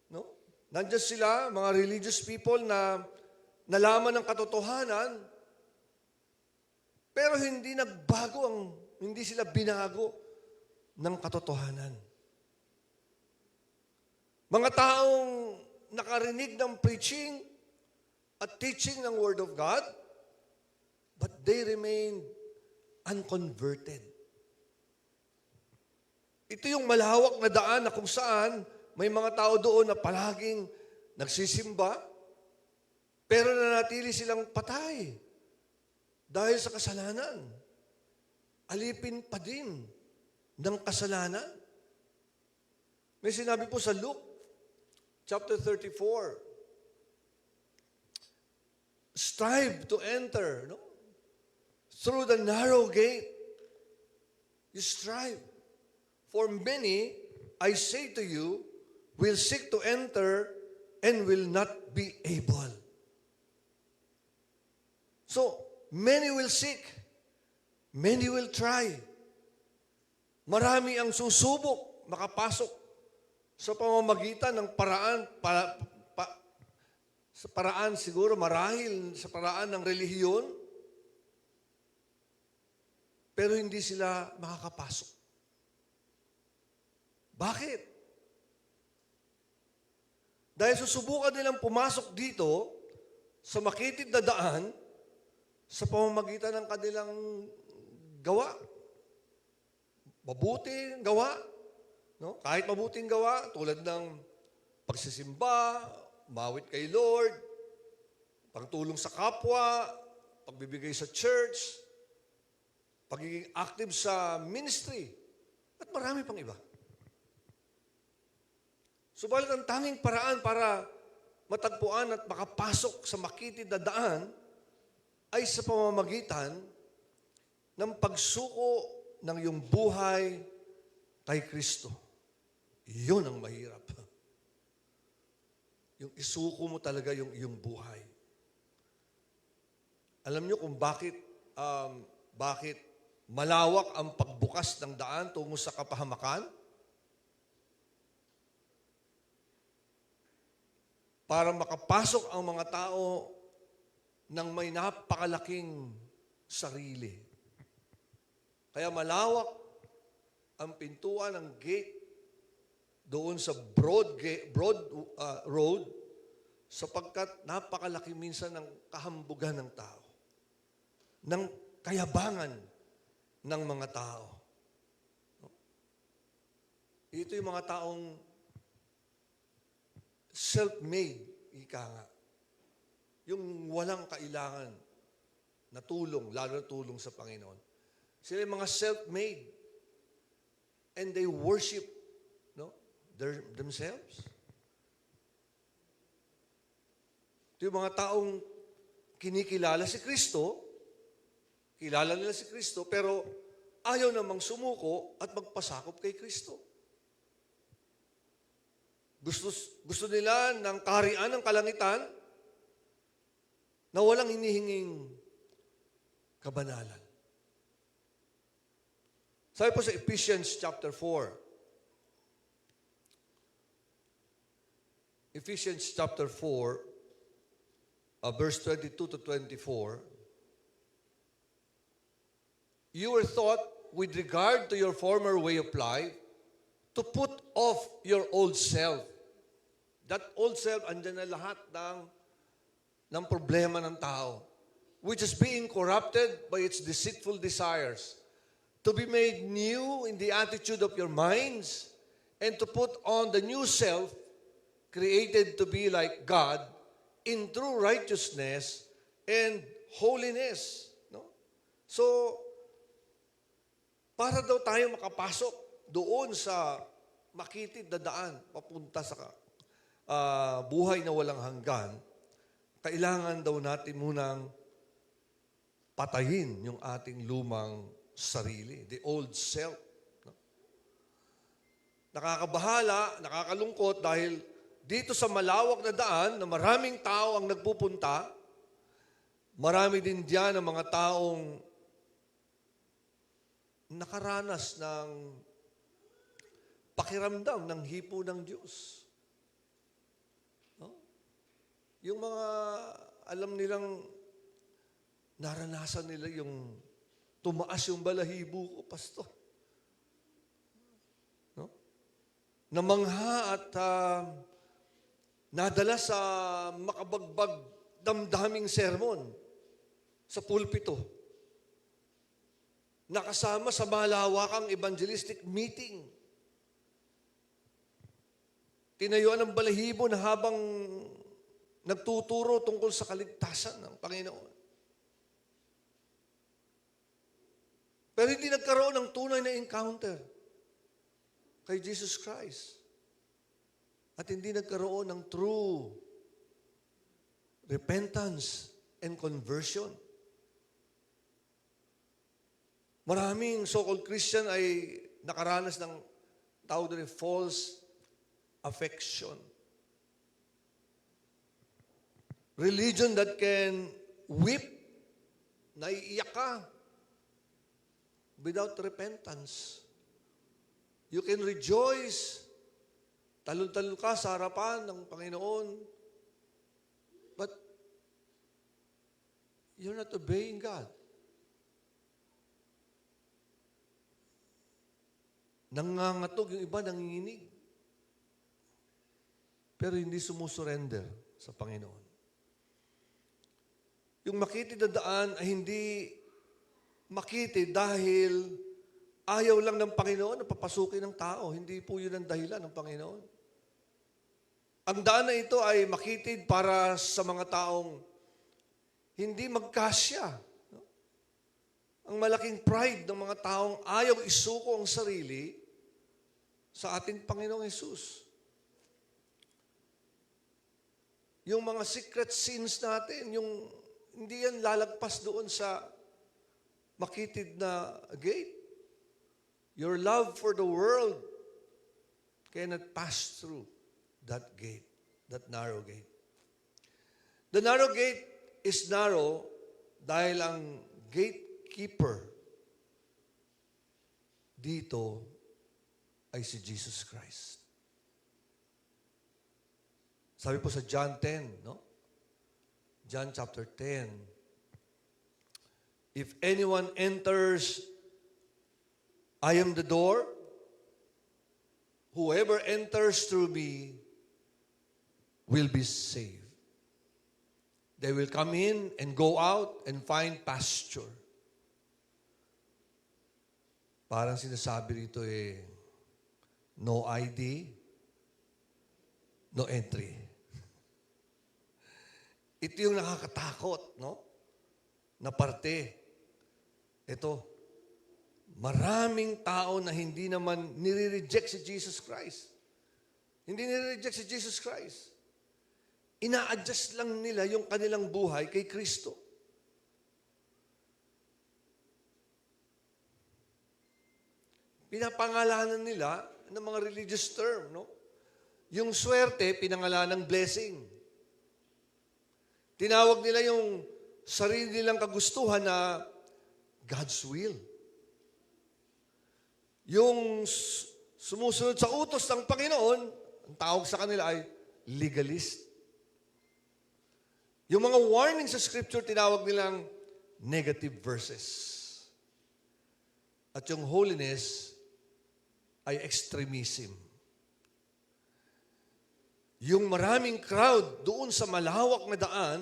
No? Nandiyan sila, mga religious people na nalaman ng katotohanan, pero hindi sila binago ng katotohanan. Mga taong nakarinig ng preaching at teaching ng Word of God, but they remain unconverted. Ito yung malawak na daan na kung saan may mga tao doon na palaging nagsisimba, pero nanatili silang patay dahil sa kasalanan. Alipin pa din ng kasalanan. May sinabi po sa Luke, chapter 34, strive to enter, no? Through the narrow gate. You strive. For many, I say to you, will seek to enter and will not be able. So, many will seek. Many will try. Marami ang susubok makapasok sa pamamagitan ng paraan, sa paraan siguro marahil sa paraan ng relihiyon, pero hindi sila makakapasok. Bakit? Dahil susubukan nilang pumasok dito sa makitid na daan sa pamamagitan ng kanilang gawa. Mabuting gawa. No? Kahit mabuting gawa, tulad ng pagsisimba, umawit kay Lord, pagtulong sa kapwa, pagbibigay sa church, pagiging active sa ministry, at marami pang iba. Subalit ang tanging paraan para matagpuan at makapasok sa makitid na daan ay sa pamamagitan ng pagsuko ng iyong buhay kay Kristo. Iyon ang mahirap. Yung isuko mo talaga yung iyong buhay. Alam niyo kung bakit malawak ang pagbukas ng daan tungo sa kapahamakan? Para makapasok ang mga tao ng may napakalaking sarili. Kaya malawak ang pintuan ng gate doon sa broad road sapagkat napakalaki minsan ng kahambugan ng tao, ng kayabangan ng mga tao. Ito yung mga taong self-made, ika nga. Yung walang kailangan na tulong, lalo na tulong sa Panginoon. Sila yung mga self-made. And they worship themselves. Ito yung mga taong kinikilala si Kristo, kilala nila si Kristo, pero ayaw namang sumuko at magpasakop kay Kristo. Gusto nila ng kaharian ng kalangitan na walang hinihinging kabanalan. Sabi po sa Ephesians chapter 4. Ephesians chapter 4, verse 22 to 24. You were taught with regard to your former way of life to put off your old self. That old self, andyan na lahat ng problema ng tao, which is being corrupted by its deceitful desires, to be made new in the attitude of your minds, and to put on the new self, created to be like God, in true righteousness and holiness. No? So, para daw tayo makapasok doon sa makitid na daan, papunta sa buhay na walang hanggan, kailangan daw natin munang patayin yung ating lumang sarili, the old self. No? Nakakabahala, nakakalungkot dahil dito sa malawak na daan na maraming tao ang nagpupunta, marami din diyan ang mga taong nakaranas ng pakiramdam ng hipo ng Diyos. No? Yung mga alam nilang naranasan nila yung tumaas yung balahibo ko, pastor. No? Namangha at nadala sa makabagbag damdaming sermon sa pulpito. Nakasama sa malawakang evangelistic meeting. Tinayuan ng balahibo na habang nagtuturo tungkol sa kaligtasan ng Panginoon. Pero hindi nagkaroon ng tunay na encounter kay Jesus Christ. At hindi nagkaroon ng true repentance and conversion. Maraming so-called Christian ay nakaranas ng tawag doon false affection. Religion that can whip, naiiyak ka without repentance. You can rejoice, talon-talon ka sa harapan ng Panginoon, but you're not obeying God. Nangangatog yung iba, nanginginig. Pero hindi sumusurrender sa Panginoon. Yung makitid na daan ay hindi makitid dahil ayaw lang ng Panginoon na papasukin ng tao. Hindi po yun ang dahilan ng Panginoon. Ang daan na ito ay makitid para sa mga taong hindi magkasya. Ang malaking pride ng mga taong ayaw isuko ang sarili sa ating Panginoong Hesus. Yung mga secret sins natin, yung hindi yan lalagpas doon sa makitid na gate. Your love for the world cannot pass through that gate, that narrow gate. The narrow gate is narrow dahil ang gatekeeper dito ay si Jesus Christ. Sabi po sa John 10, no? John chapter 10. If anyone enters, I am the door. Whoever enters through me will be saved. They will come in and go out and find pasture. Parang sinasabi rito no ID, no entry. Ito yung nakakatakot, no? Na parte. Ito, maraming tao na hindi naman nire-reject si Jesus Christ. Hindi nire-reject si Jesus Christ. Ina-adjust lang nila yung kanilang buhay kay Kristo. Pinapangalanan nila ng mga religious term, no? Yung swerte, pinangalanan ng blessing. Tinawag nila yung sarili nilang kagustuhan na God's will. Yung sumusunod sa utos ng Panginoon, ang tawag sa kanila ay legalist. Yung mga warning sa Scripture, tinawag nilang negative verses. At yung holiness ay extremism. Yung maraming crowd doon sa malawak na daan,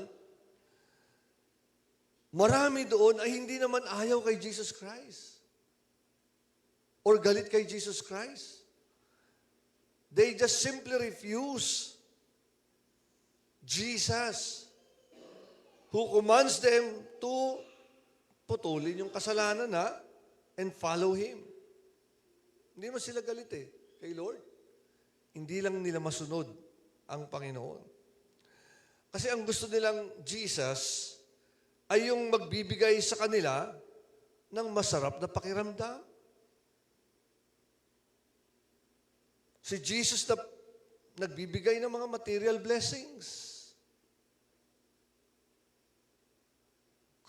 marami doon ay hindi naman ayaw kay Jesus Christ. Or galit kay Jesus Christ. They just simply refuse Jesus, who commands them to putulin yung kasalanan and follow Him. Hindi mo sila galit kay Lord. Hindi lang nila masunod ang Panginoon. Kasi ang gusto nilang Jesus ay yung magbibigay sa kanila ng masarap na pakiramdam. Si Jesus na nagbibigay ng mga material blessings.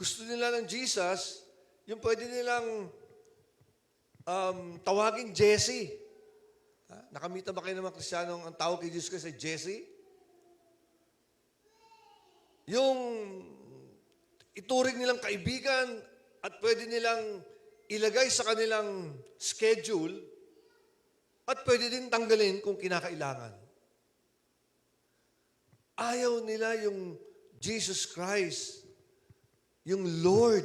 Gusto nila ng Jesus, yung pwede nilang tawagin Jesse. Nakamita ba kayo ng mga Kristiyanong ang tawag kay Jesus kasi Jesse? Yung ituring nilang kaibigan at pwede nilang ilagay sa kanilang schedule at pwede din tanggalin kung kinakailangan. Ayaw nila yung Jesus Christ, yung Lord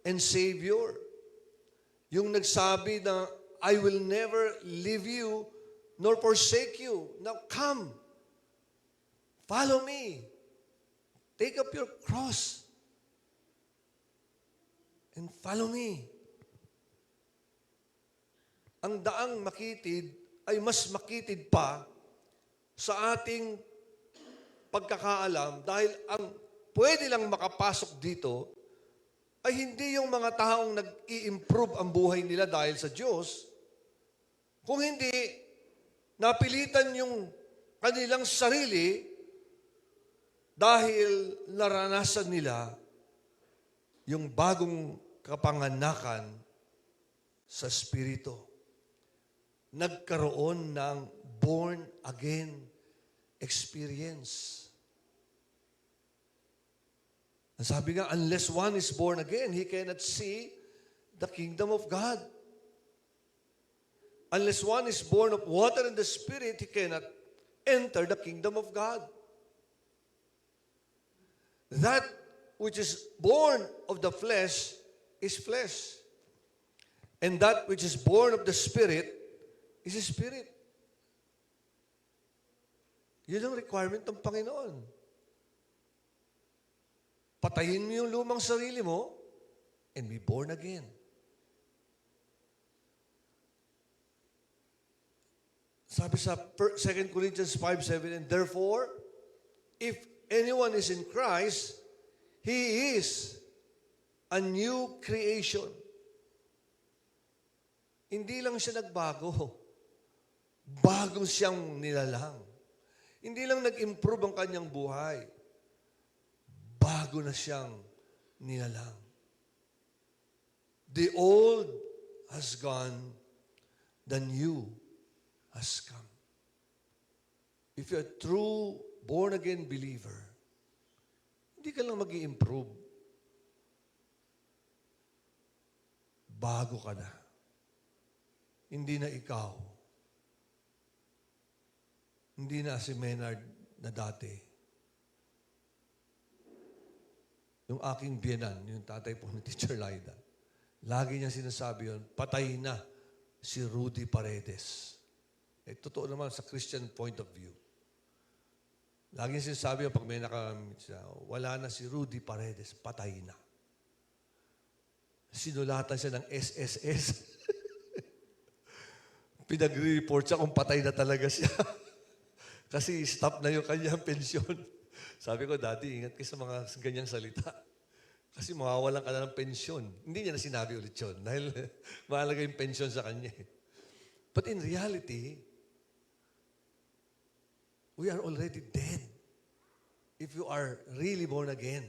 and Savior. Yung nagsabi na, I will never leave you nor forsake you. Now come, follow me. Take up your cross and follow me. Ang daang makitid ay mas makitid pa sa ating pagkakaalam dahil ang pwede lang makapasok dito ay hindi yung mga taong nag-i-improve ang buhay nila dahil sa Diyos, kung hindi napilitan yung kanilang sarili dahil naranasan nila yung bagong kapanganakan sa Espiritu. Nagkaroon ng born-again experience. Ang sabi nga, unless one is born again, he cannot see the kingdom of God. Unless one is born of water and the Spirit, he cannot enter the kingdom of God. That which is born of the flesh is flesh. And that which is born of the Spirit is Spirit. Yun ang requirement ng Panginoon. Patayin mo yung lumang sarili mo and be born again. Sabi sa 2 Corinthians 5:7, and therefore, if anyone is in Christ, he is a new creation. Hindi lang siya nagbago. Bagong siyang nilalang. Hindi lang nag-improve ang kanyang buhay. Bago na siyang nilalang. The old has gone, the new has come. If you're a true born-again believer, hindi ka lang mag-i-improve. Bago ka na. Hindi na ikaw. Hindi na si Maynard na dati. Yung aking biyenan, yung tatay po ni Teacher Laida, lagi niya sinasabi yun, patay na si Rudy Paredes. Totoo naman sa Christian point of view. Lagi niya sinasabi yun, pag may nakamit siya, wala na si Rudy Paredes, patay na. Sinulatan siya ng SSS. Pinag-report siya kung patay na talaga siya. Kasi stop na yung kanyang pensyon. Sabi ko, Daddy, ingat kayo sa mga ganyang salita. Kasi mawawalan ka na ng pensyon. Hindi niya na sinabi ulit yun. Dahil mahalaga yung pensyon sa kanya. But in reality, we are already dead. If you are really born again.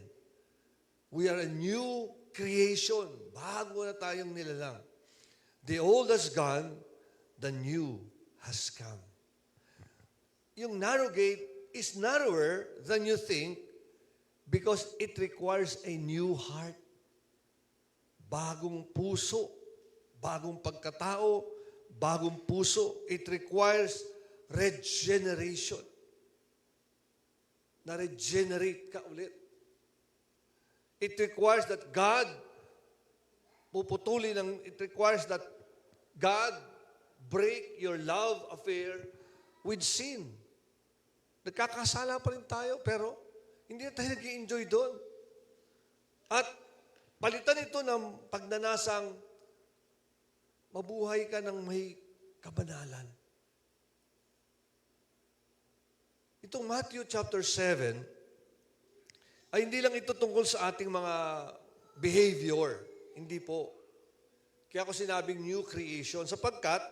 We are a new creation. Bago na tayong nilalang. The old has gone, the new has come. Yung narrow gate is narrower than you think because it requires a new heart. Bagong puso, bagong pagkatao, bagong puso. It requires regeneration. Na-regenerate ka ulit. It requires that God it requires that God break your love affair with sin. Nagkakasala pa rin tayo, pero hindi na tayo nag-i-enjoy doon. At Palitan ito ng pagnanasang mabuhay ka ng may kabanalan. Itong Matthew chapter 7, ay hindi lang ito tungkol sa ating mga behavior. Hindi po. Kaya ako sinabing new creation. Sapagkat,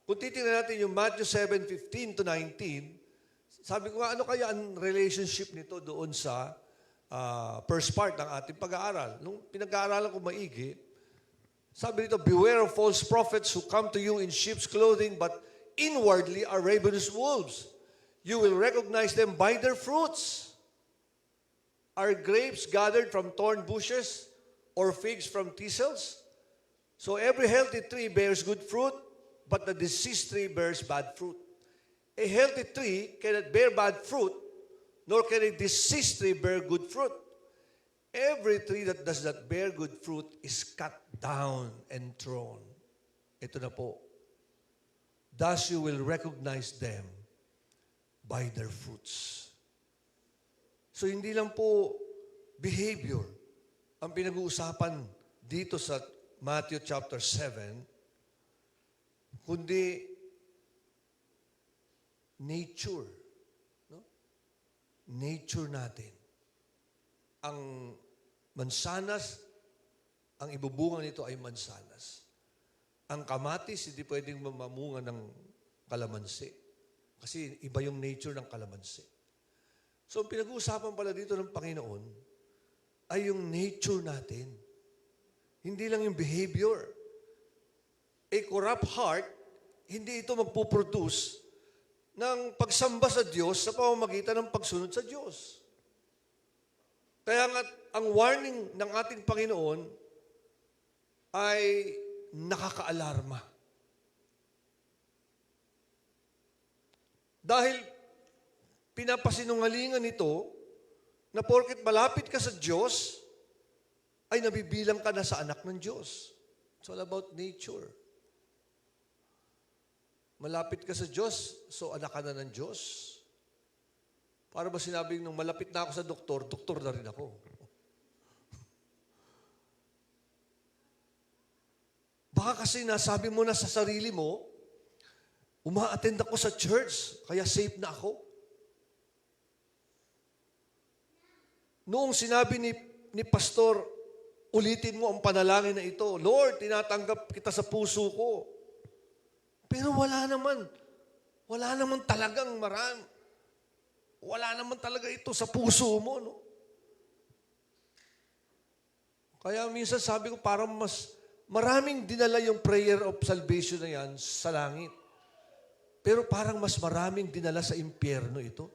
kung titingnan natin yung Matthew 7:15 to 19, sabi ko nga, ano kaya ang relationship nito doon sa first part ng ating pag-aaral? Nung pinag-aaralan ko maigi, sabi nito, beware of false prophets who come to you in sheep's clothing, but inwardly are ravenous wolves. You will recognize them by their fruits. Are grapes gathered from thorn bushes or figs from thistles? So every healthy tree bears good fruit, but the diseased tree bears bad fruit. A healthy tree cannot bear bad fruit, nor can a diseased tree bear good fruit. Every tree that does not bear good fruit is cut down and thrown. Ito na po. Thus you will recognize them by their fruits. So hindi lang po behavior ang pinag-uusapan dito sa Matthew chapter 7, kundi nature. No? Nature natin. Ang mansanas, ang ibubunga nito ay mansanas. Ang kamatis, hindi pwedeng mamunga ng kalamansi. Kasi iba yung nature ng kalamansi. So, ang pinag-uusapan pala dito ng Panginoon ay yung nature natin. Hindi lang yung behavior. A corrupt heart, hindi ito magpuproduce ng pagsamba sa Diyos sa pamamagitan ng pagsunod sa Diyos. Kaya nga, ang warning ng ating Panginoon ay nakakaalarma. Dahil pinapasinungalingan nito na porket malapit ka sa Diyos, ay nabibilang ka na sa anak ng Diyos. It's all about nature. Malapit ka sa Diyos, so anak ka na ng Diyos. Para ba sinabing nung malapit na ako sa doktor, doktor na rin ako. Baka kasi nasabi mo na sa sarili mo, uma-attend ako sa church, kaya safe na ako. Noong sinabi ni pastor, ulitin mo ang panalangin na ito, Lord, tinatanggap kita sa puso ko. Pero wala naman talagang marami. Wala naman talaga ito sa puso mo, no? Kaya minsan sabi ko, parang mas maraming dinala yung prayer of salvation na yan sa langit. Pero parang mas maraming dinala sa impyerno ito.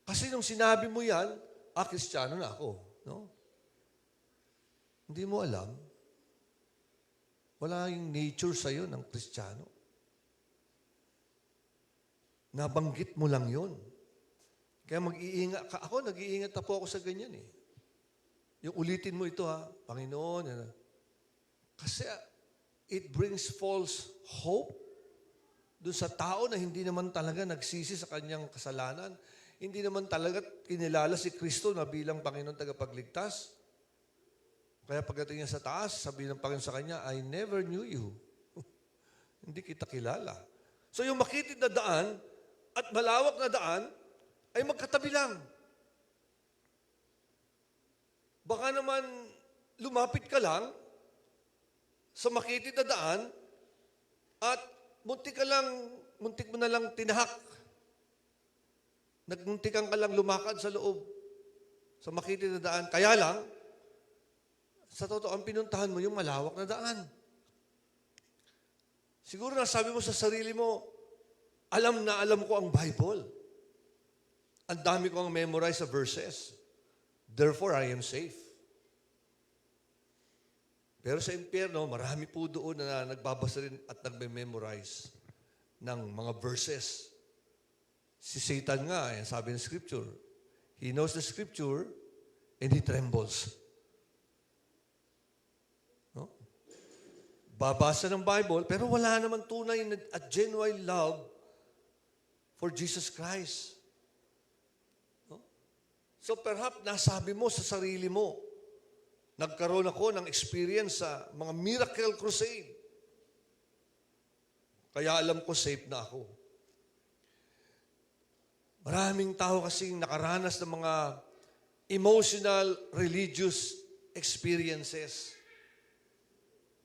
Kasi nung sinabi mo yan, Kristiyano na ako. No? Hindi mo alam. Wala yung nature sa'yo ng Kristiyano. Nabanggit mo lang yun. Kaya mag-iingat ka. Ako, nag-iingat na po ako sa ganyan eh. Yung ulitin mo ito Panginoon. Kasi it brings false hope doon sa tao na hindi naman talaga nagsisi sa kanyang kasalanan. Hindi naman talaga kinilala si Kristo na bilang Panginoon tagapagligtas. Kaya pagdating niya sa taas, sabihin ng Panginoon sa kanya, I never knew you. Hindi kita kilala. So yung makitid na daan at malawak na daan ay magkatabi lang. Baka naman lumapit ka lang sa makitid na daan at muntik mo na lang tinahak. Nagmuntikan ka lang lumakad sa loob sa makitid na daan. Kaya lang, sa totoo, ang pinuntahan mo yung malawak na daan. Siguro nasabi mo sa sarili mo, alam na alam ko ang Bible. Ang dami ko ang memorize sa verses. Therefore, I am safe. Pero sa impyerno, marami po doon na nagbabasa rin at nagme-memorize ng mga verses. Si Satan nga, sabi ng Scripture, he knows the Scripture and he trembles. No? Babasa ng Bible, pero wala naman tunay at genuine love for Jesus Christ. No? So perhaps nasabi mo sa sarili mo, Nagkaroon ako ng experience sa mga miracle crusade. Kaya alam ko safe na ako. Maraming tao kasing nakaranas ng mga emotional, religious experiences.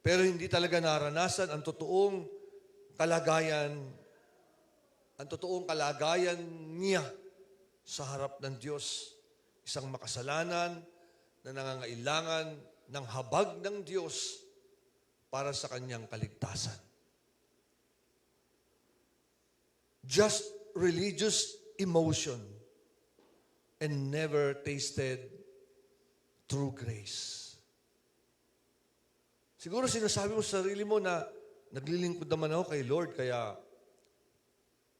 Pero hindi talaga naranasan ang totoong kalagayan niya sa harap ng Diyos. Isang makasalanan na nangangailangan ng habag ng Diyos para sa kanyang kaligtasan. Just religious emotion and never tasted true grace. Siguro sinasabi mo sa sarili mo na naglilingkod naman ako kay Lord kaya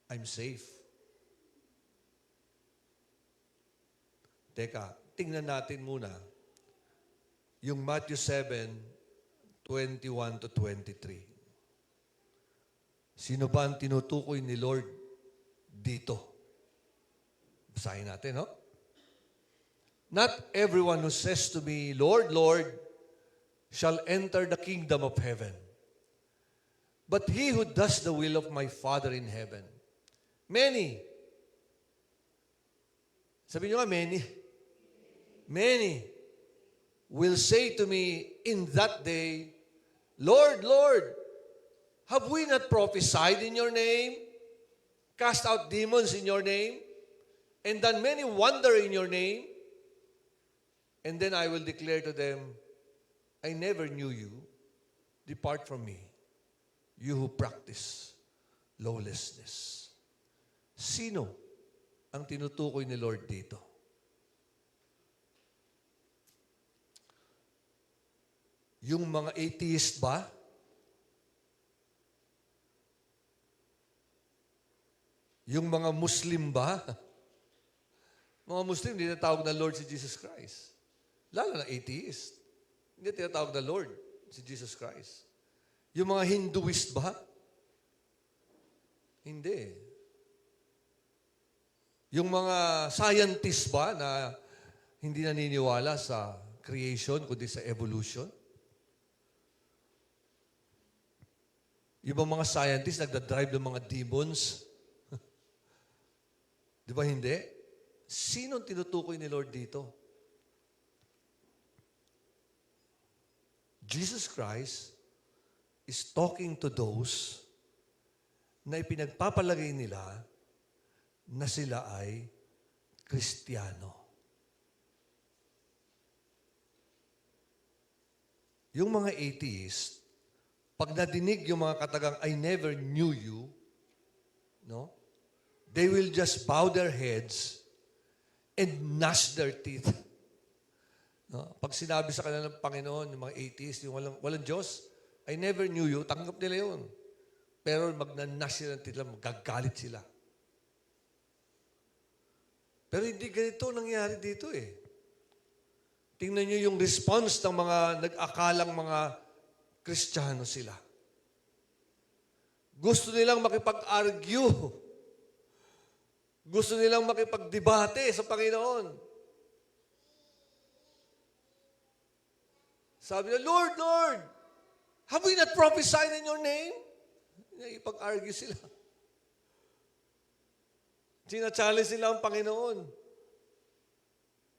I'm safe. Teka, tingnan natin muna yung Matthew 7:21 to 23. Sino ba ang tinutukoy ni Lord dito? Basahin natin, no? Not everyone who says to me, Lord, Lord, shall enter the kingdom of heaven, but he who does the will of my Father in heaven. Many. Sabi nyo nga, many. Many will say to me in that day, Lord, Lord, have we not prophesied in your name, cast out demons in your name, and done many wonder in your name? And then I will declare to them, I never knew you. Depart from me, you who practice lawlessness. Sino ang tinutukoy ni Lord dito? Yung mga atheist ba? Yung mga Muslim ba? Mga Muslim, hindi natawag na Lord si Jesus Christ. Lalo na atheist. Hindi tinatawag na Lord si Jesus Christ. Yung mga Hinduist ba? Hindi. Yung mga scientist ba na hindi naniniwala sa creation kundi sa evolution? Yung mga scientists nagdadrive ng mga demons? Di ba hindi? Sino ang tinutukoy ni Lord dito? Jesus Christ is talking to those na ipinagpapalagay nila na sila ay Kristiyano. Yung mga atheist, pag nadinig yung mga katagang, I never knew you, no? They will just bow their heads and gnash their teeth. No? Pag sinabi sa kanila ng Panginoon, yung mga atheist, yung walang Diyos, I never knew you, tanggap nila yun. Pero magnanas sila ng teeth, magagalit sila. Pero hindi ganito nangyari dito eh. Tingnan nyo yung response ng mga nag-akalang mga Kristiyano sila. Gusto nilang makipag-argue. Gusto nilang makipag-debate sa Panginoon. Sabi na, Lord, Lord, have we not prophesied in your name? Ipag-argue sila. Sina-challenge sila ang Panginoon.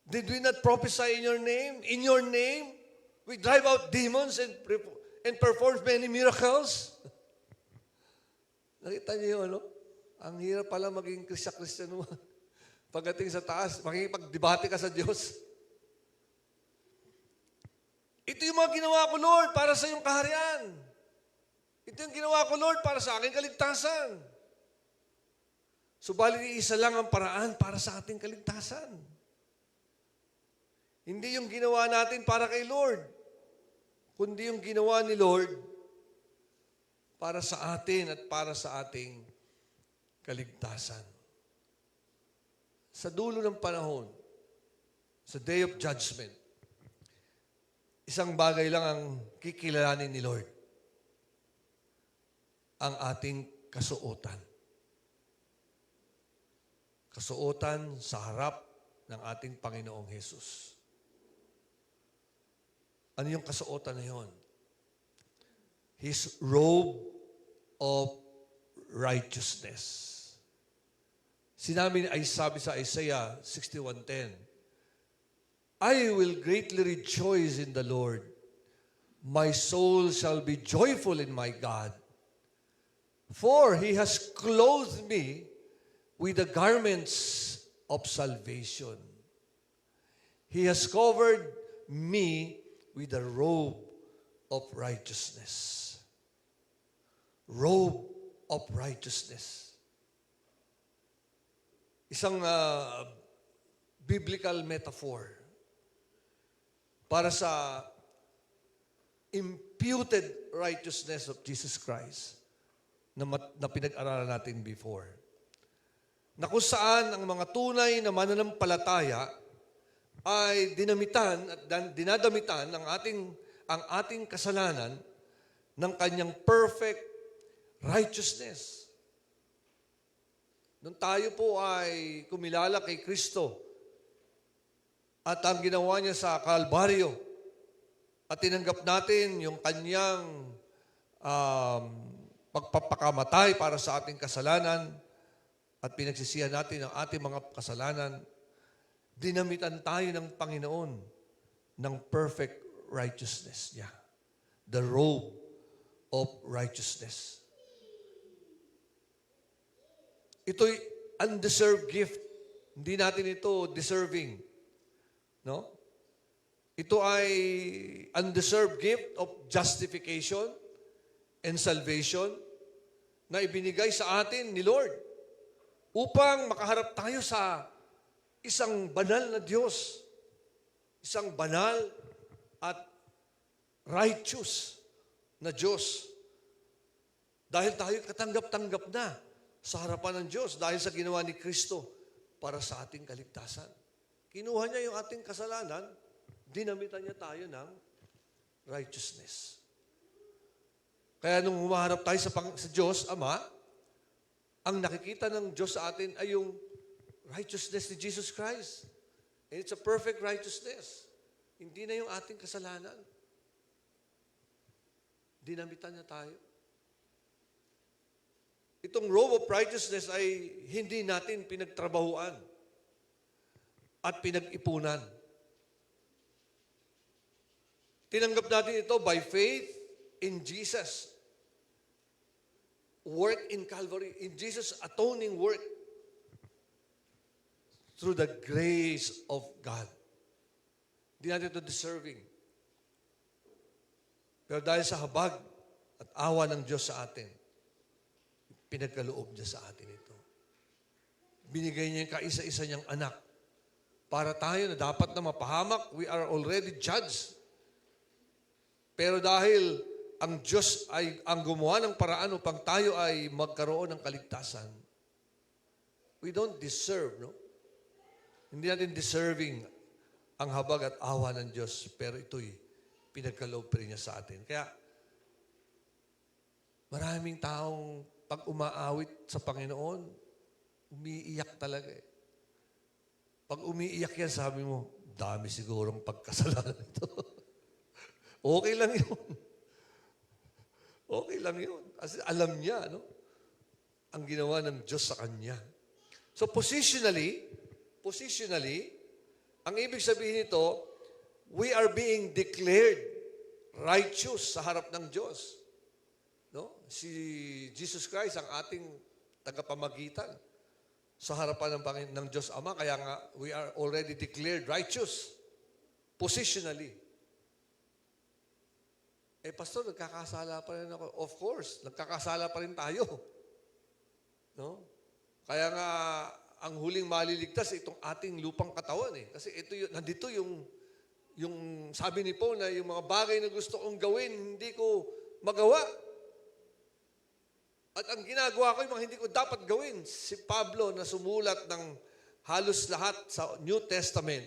Did we not prophesy in your name? In your name, we drive out demons and perform many miracles. Nakita niyo yun, no? Ang hirap pala maging Kristiyano. Pagdating sa taas, makikipag-debate ka sa Diyos. Ito yung mga ginawa ko, Lord, para sa iyong kaharian. Ito yung ginawa ko, Lord, para sa aking kaligtasan. Subalit isa lang ang paraan para sa ating kaligtasan. Hindi yung ginawa natin para kay Lord, kundi yung ginawa ni Lord para sa atin at para sa ating kaligtasan. Sa dulo ng panahon, sa Day of Judgment, isang bagay lang ang kikilalanin ni Lord. Ang ating kasuotan. Kasuotan sa harap ng ating Panginoong Hesus. Ano yung kasuotan na yun? His robe of righteousness. Sabi sa Isaiah 61:10, I will greatly rejoice in the Lord. My soul shall be joyful in my God. For He has clothed me with the garments of salvation. He has covered me with the robe of righteousness. Robe of righteousness. Isang biblical metaphor para sa imputed righteousness of Jesus Christ na pinag-aralan natin before. Na kung saan ang mga tunay na mananampalataya ay dinamitan at dinadamitan ang ating kasalanan ng kanyang perfect righteousness. Nung tayo po ay kumilala kay Kristo at ang ginawa niya sa Kalbaryo at tinanggap natin yung kanyang pagpapakamatay para sa ating kasalanan at pinagsisihan natin ang ating mga kasalanan, dinamitan tayo ng Panginoon ng perfect righteousness niya. The robe of righteousness. Ito'y undeserved gift. Hindi natin ito deserving. No? Ito ay undeserved gift of justification and salvation na ibinigay sa atin ni Lord upang makaharap tayo sa isang banal na Diyos. Isang banal at righteous na Diyos. Dahil tayo katanggap-tanggap na sa harapan ng Diyos dahil sa ginawa ni Kristo para sa ating kaligtasan. Kinuha niya yung ating kasalanan, dinamitan niya tayo ng righteousness. Kaya nung humaharap tayo sa Diyos, Ama, ang nakikita ng Diyos sa atin ay yung righteousness ni Jesus Christ. And it's a perfect righteousness. Hindi na yung ating kasalanan. Dinamitan niya tayo. Itong robe of righteousness ay hindi natin pinagtrabahuan at pinag-ipunan. Tinanggap natin ito by faith in Jesus. Work in Calvary, in Jesus' atoning work through the grace of God. Hindi natin ito deserving. Pero dahil sa habag at awa ng Diyos sa atin, pinagkaloob niya sa atin ito. Binigay niya yung kaisa-isa niyang anak para tayo na dapat na mapahamak, we are already judged. Pero dahil ang Diyos ay ang gumawa ng paraan upang tayo ay magkaroon ng kaligtasan, we don't deserve, no? Hindi natin deserving ang habag at awa ng Diyos, pero ito'y pinagkaloob pa rin niya sa atin. Kaya, maraming taong pag umaawit sa Panginoon, umiiyak talaga eh. Pag umiiyak yan, sabi mo, dami sigurong pagkasalanan ito. Okay lang yun. Okay lang yun. Kasi alam niya, no? Ang ginawa ng Diyos sa kanya. So positionally, ang ibig sabihin nito, we are being declared righteous sa harap ng Diyos. No? Si Jesus Christ ang ating tagapamagitan sa harapan ng Diyos Ama. Kaya nga, we are already declared righteous. Positionally. Pastor, nagkakasala pa rin ako. Of course, nagkakasala pa rin tayo. No? Kaya nga, ang huling maliligtas itong ating lupang katawan eh. Kasi nandito yung sabi ni Paul na yung mga bagay na gusto kong gawin, hindi ko magawa. At ang ginagawa ko, yung mga hindi ko dapat gawin. Si Pablo na sumulat ng halos lahat sa New Testament,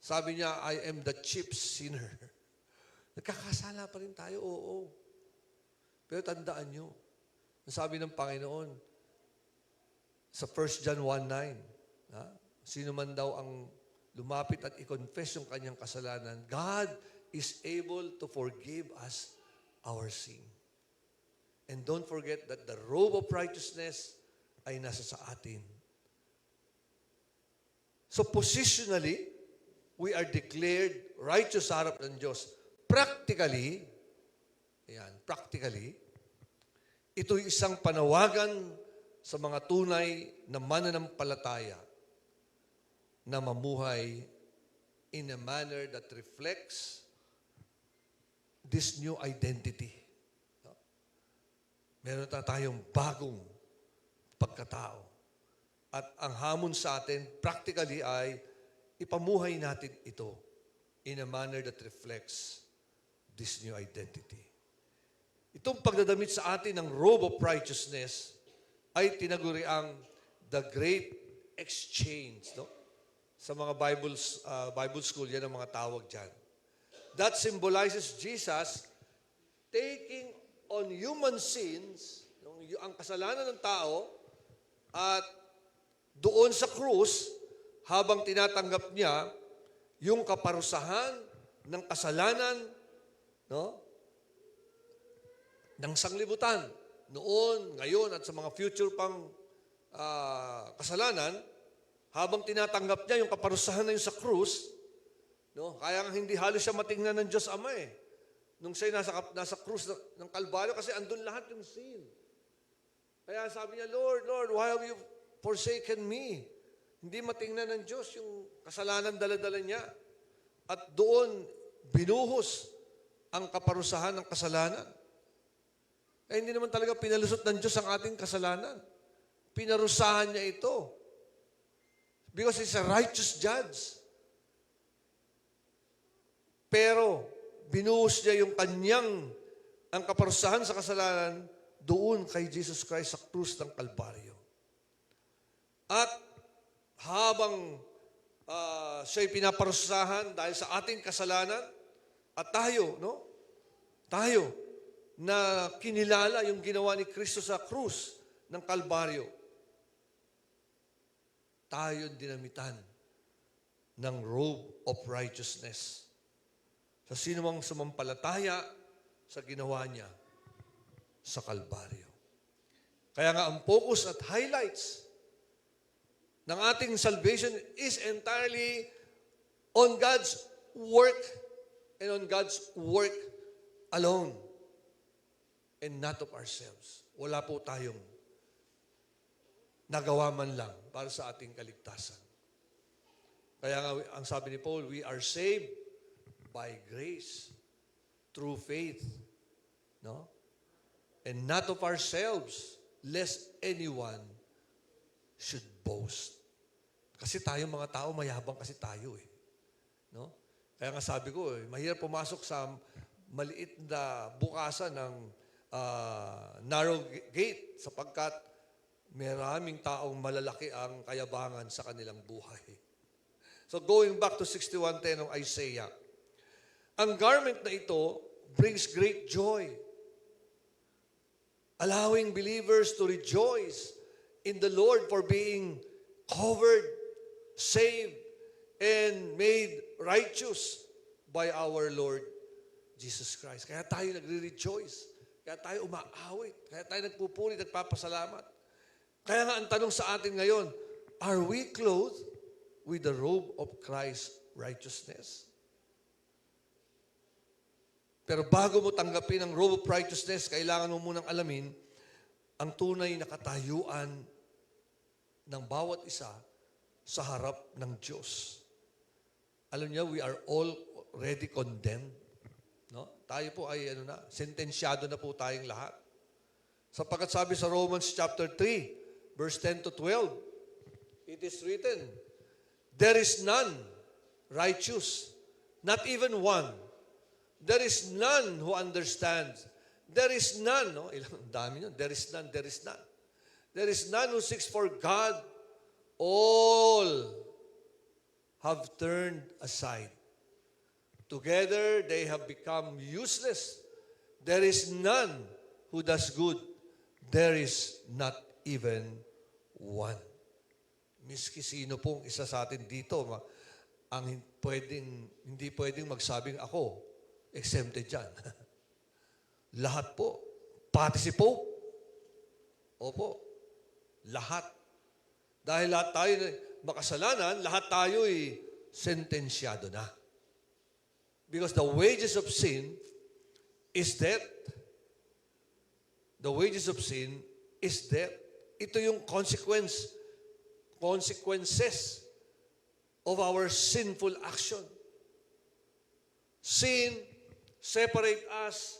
sabi niya, I am the chief sinner. Nagkakasala pa rin tayo, oo. Pero tandaan nyo, sabi ng Panginoon, sa 1 John 1:9, sino man daw ang lumapit at i-confess yung kanyang kasalanan, God is able to forgive us our sin. And don't forget that the robe of righteousness ay nasa sa atin. So positionally, we are declared righteous sa harap ng Diyos. Practically, ito'y isang panawagan sa mga tunay na mananampalataya na mamuhay in a manner that reflects this new identity. Meron na tayong bagong pagkatao. At ang hamon sa atin, practically, ay ipamuhay natin ito in a manner that reflects this new identity. Itong pagdadamit sa atin ng robe of righteousness ay tinaguri ang the great exchange. No? Sa mga Bible school, yan ang mga tawag dyan. That symbolizes Jesus taking on human sins, ang kasalanan ng tao, at doon sa krus, habang tinatanggap niya yung kaparusahan ng kasalanan, no, ng sanglibutan, noon, ngayon, at sa mga future pang kasalanan, habang tinatanggap niya yung kaparusahan na yun sa krus, no, kaya nga hindi halos siya matingnan ng Diyos Ama eh. Nung siya'y nasa krus ng Kalbaryo, kasi andun lahat yung sin. Kaya sabi niya, Lord, why have you forsaken me? Hindi matingnan ng Diyos yung kasalanan dala-dala niya. At doon, binuhos ang kaparusahan ng kasalanan. Eh, hindi naman talaga pinalusot ng Diyos ang ating kasalanan. Pinarusahan niya ito. Because He's a righteous judge. Pero, binuhos niya yung ang kaparusahan sa kasalanan doon kay Jesus Christ sa krus ng Kalbaryo. At habang siya'y pinaparusahan dahil sa ating kasalanan, at tayo, na kinilala yung ginawa ni Kristo sa krus ng Kalbaryo, tayo dinamitan ng robe of righteousness. Sa sino mang sumampalataya sa ginawa niya sa Kalbaryo. Kaya nga ang focus at highlights ng ating salvation is entirely on God's work and on God's work alone and not of ourselves. Wala po tayong nagawa man lang para sa ating kaligtasan. Kaya nga ang sabi ni Paul, we are saved by grace, through faith, no? And not of ourselves, lest anyone should boast. Kasi tayo mga tao, mayabang kasi tayo eh. No? Kaya nga sabi ko, mahirap pumasok sa maliit na bukasan ng narrow gate sapagkat maraming taong malalaki ang kayabangan sa kanilang buhay. So going back to 61:10 ng Isaiah, ang garment na ito brings great joy, allowing believers to rejoice in the Lord for being covered, saved, and made righteous by our Lord Jesus Christ. Kaya tayo nagre-rejoice. Kaya tayo umaawit. Kaya tayo nagpupuri, nagpapasalamat. Kaya nga ang tanong sa atin ngayon, are we clothed with the robe of Christ's righteousness? Pero bago mo tanggapin ang robe of righteousness, kailangan mo munang alamin ang tunay na katayuan ng bawat isa sa harap ng Diyos. Alam niyo, we are all already condemned. No? Tayo po ay sentensyado na po tayong lahat. Sapagkat sabi sa Romans chapter 3, verse 10 to 12, it is written, there is none righteous, not even one. There is none who understands. There is none, no? Ilang dami yun. There is none, there is none. There is none who seeks for God. All have turned aside. Together they have become useless. There is none who does good. There is not even one. Miski sino pong isa sa atin dito, ang hindi pwedeng magsabing ako exempted dyan. Lahat po. Pati si Pope. Opo. Lahat. Dahil lahat tayo makasalanan, lahat tayo sentensyado na. Because the wages of sin is death. The wages of sin is death. Ito yung consequences of our sinful action. Sin separate us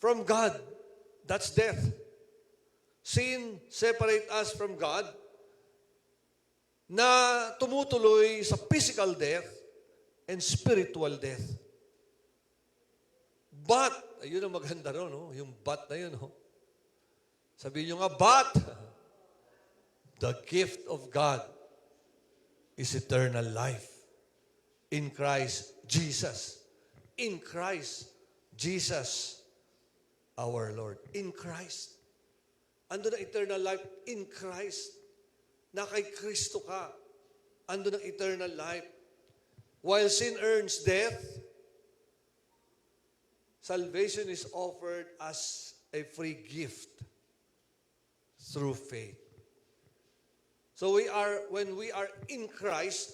from God. That's death. Sin separate us from God na tumutuloy sa physical death and spiritual death. But, ayun ang maganda ron, no? Yung but na yun. No? Sabihin nyo nga, but the gift of God is eternal life in Christ Jesus. In Christ Jesus, our Lord. In Christ. Ando ng eternal life in Christ. Na kay Kristo ka. Ando ng eternal life. While sin earns death, salvation is offered as a free gift through faith. So when we are in Christ,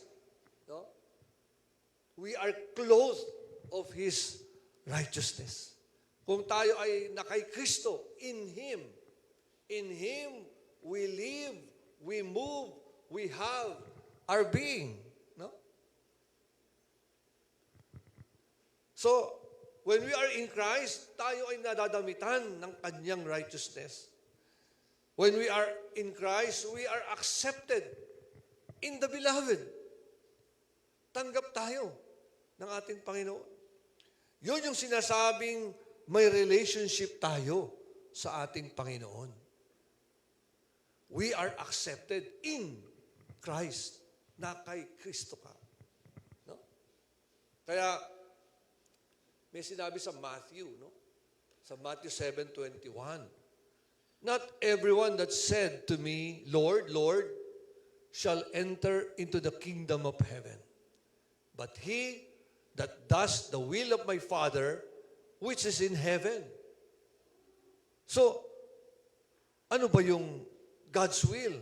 no, we are clothed of His righteousness. Kung tayo ay nakay Kristo, in Him we live, we move, we have our being. No? So, when we are in Christ, tayo ay nadadamitan ng Kanyang righteousness. When we are in Christ, we are accepted in the Beloved. Tanggap tayo ng ating Panginoon. Yun yung sinasabing may relationship tayo sa ating Panginoon. We are accepted in Christ. Na kay Kristo ka. No? Kaya, may sinabi sa Matthew, no? Sa Matthew 7:21, not everyone that said to me, Lord, Lord, shall enter into the kingdom of heaven, but he that does the will of my Father, which is in heaven. So, ano ba yung God's will?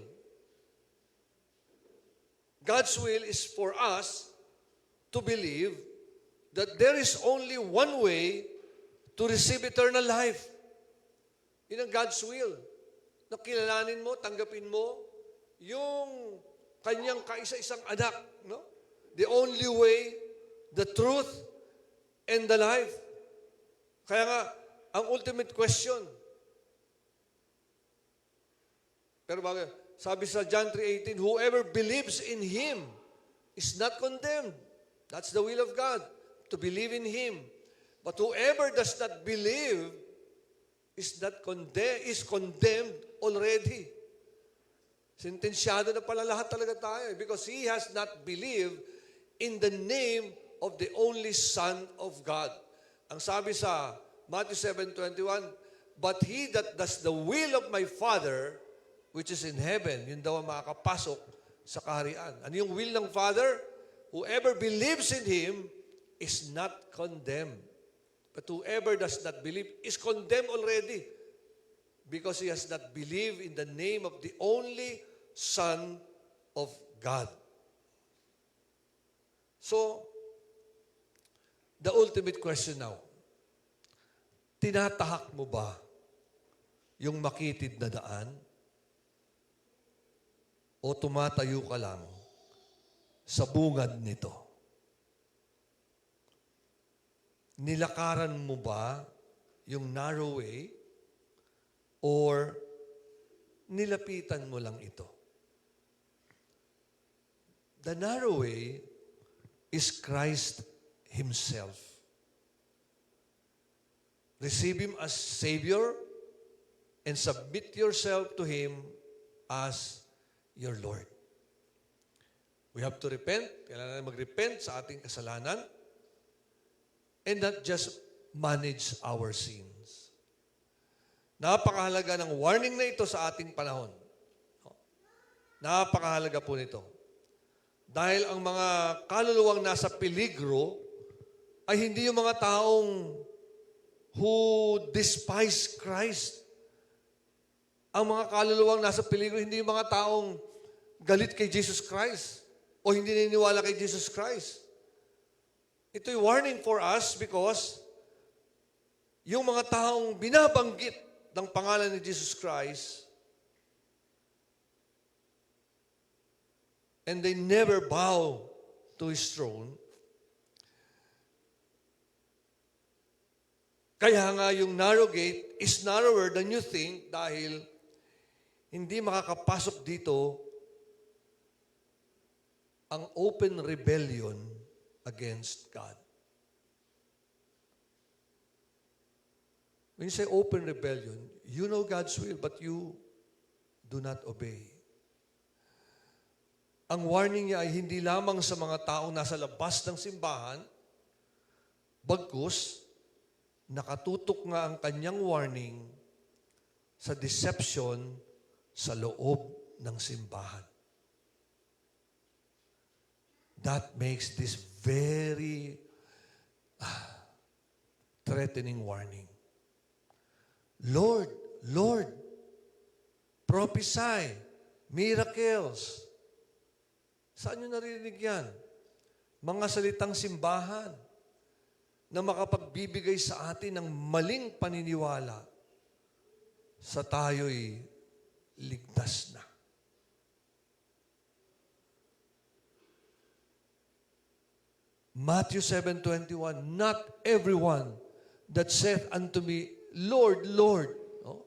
God's will is for us to believe that there is only one way to receive eternal life. Yun ang God's will. Na kilalanin mo, tanggapin mo, yung kanyang kaisa-isang anak. No? The only way, the truth, and the life. Kaya nga, ang ultimate question. Pero bakit? Sabi sa John 3:18, whoever believes in Him is not condemned. That's the will of God, to believe in Him. But whoever does not believe is condemned already. Sentensyado na pala lahat talaga tayo because he has not believed in the name of the only Son of God. Ang sabi sa Matthew 7:21, but he that does the will of my Father, which is in heaven, yun daw ang makakapasok sa kaharian. Ano yung will ng Father? Whoever believes in Him is not condemned. But whoever does not believe is condemned already because he has not believed in the name of the only Son of God. So, the ultimate question now, tinatahak mo ba yung makitid na daan? O tumatayo ka lang sa bungad nito? Nilakaran mo ba yung narrow way or nilapitan mo lang ito? The narrow way is Christ Himself. Receive Him as Savior and submit yourself to Him as your Lord. We have to repent. Kailangan natin mag-repent sa ating kasalanan and not just manage our sins. Napakahalaga ng warning na ito sa ating panahon. Napakahalaga po nito. Dahil ang mga kaluluwang nasa peligro ay hindi yung mga taong who despise Christ. Ang mga kaluluwang nasa peligro, hindi yung mga taong galit kay Jesus Christ o hindi naniniwala kay Jesus Christ. Ito'y warning for us because yung mga taong binabanggit ng pangalan ni Jesus Christ and they never bow to His throne, kaya nga yung narrow gate is narrower than you think dahil hindi makakapasok dito ang open rebellion against God. When you say open rebellion, you know God's will, but you do not obey. Ang warning niya ay hindi lamang sa mga taong nasa labas ng simbahan, bagkus, nakatutok nga ang kanyang warning sa deception sa loob ng simbahan. That makes this very threatening warning. Lord, Lord, prophesy, miracles. Saan nyo narinig yan? Mga salitang simbahan na makapagbibigay sa atin ng maling paniniwala sa tayo'y ligtas na. Matthew 7:21, not everyone that saith unto me, Lord, Lord. Oh,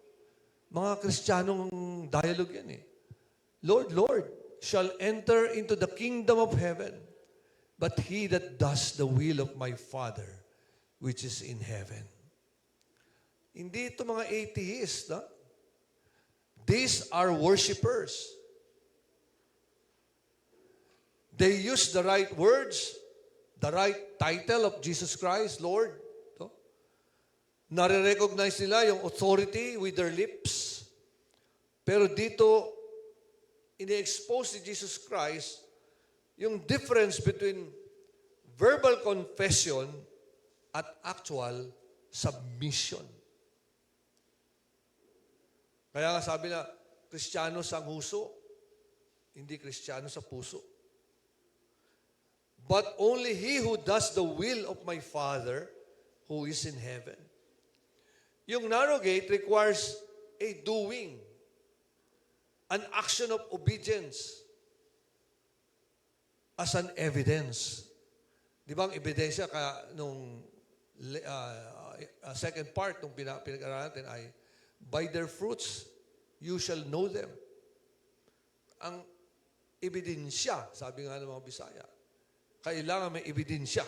mga Kristiyanong dialogue yan eh. Lord, Lord, shall enter into the kingdom of heaven, but he that does the will of my Father, which is in heaven. Hindi ito mga atheists, no? These are worshipers. They use the right words, the right title of Jesus Christ, Lord. No? Nare-recognize nila yung authority with their lips. Pero dito, ini-expose ni Jesus Christ yung difference between verbal confession at actual submission. Kaya nga sabi na, Kristiyano sa nguso, hindi Kristiyano sa puso. But only he who does the will of my Father who is in heaven. Yung narrow gate requires a doing, an action of obedience as an evidence. Di ba ang ebidensya nung second part nung pinag-aralan natin ay by their fruits you shall know them. Ang ebidensya, sabi nga ng mga Bisaya, kailangan may ebidensya.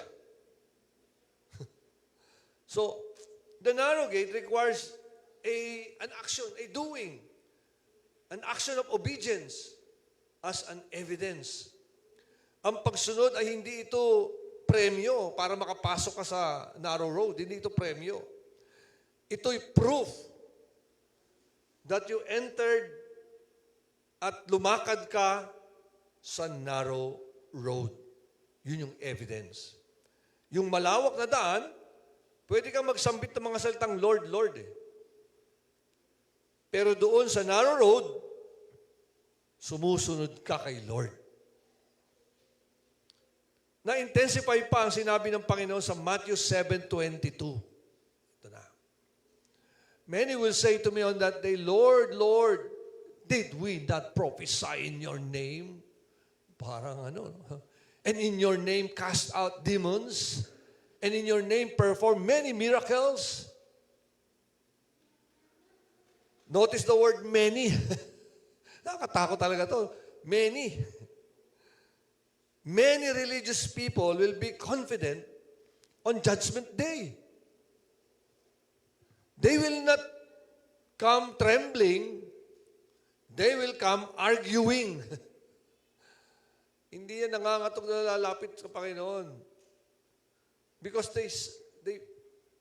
So, the narrow gate requires an action, a doing, an action of obedience as an evidence. Ang pagsunod ay hindi ito premyo para makapasok ka sa narrow road. Hindi ito premyo. Ito'y proof that you entered at lumakad ka sa narrow road. Yun yung evidence. Yung malawak na daan, pwede kang magsambit ng mga salitang Lord, Lord eh. Pero doon sa narrow road, sumusunod ka kay Lord. Na-intensify pa ang sinabi ng Panginoon sa Matthew 7:22. Ito na. Many will say to me on that day, Lord, Lord, did we not prophesy in your name? Parang ano, and in your name cast out demons? And in your name perform many miracles? Notice the word many. Nakakatakot talaga to. Many. Many religious people will be confident on Judgment Day. They will not come trembling. They will come arguing. Hindi yan nangangatok na lalapit sa Panginoon. Because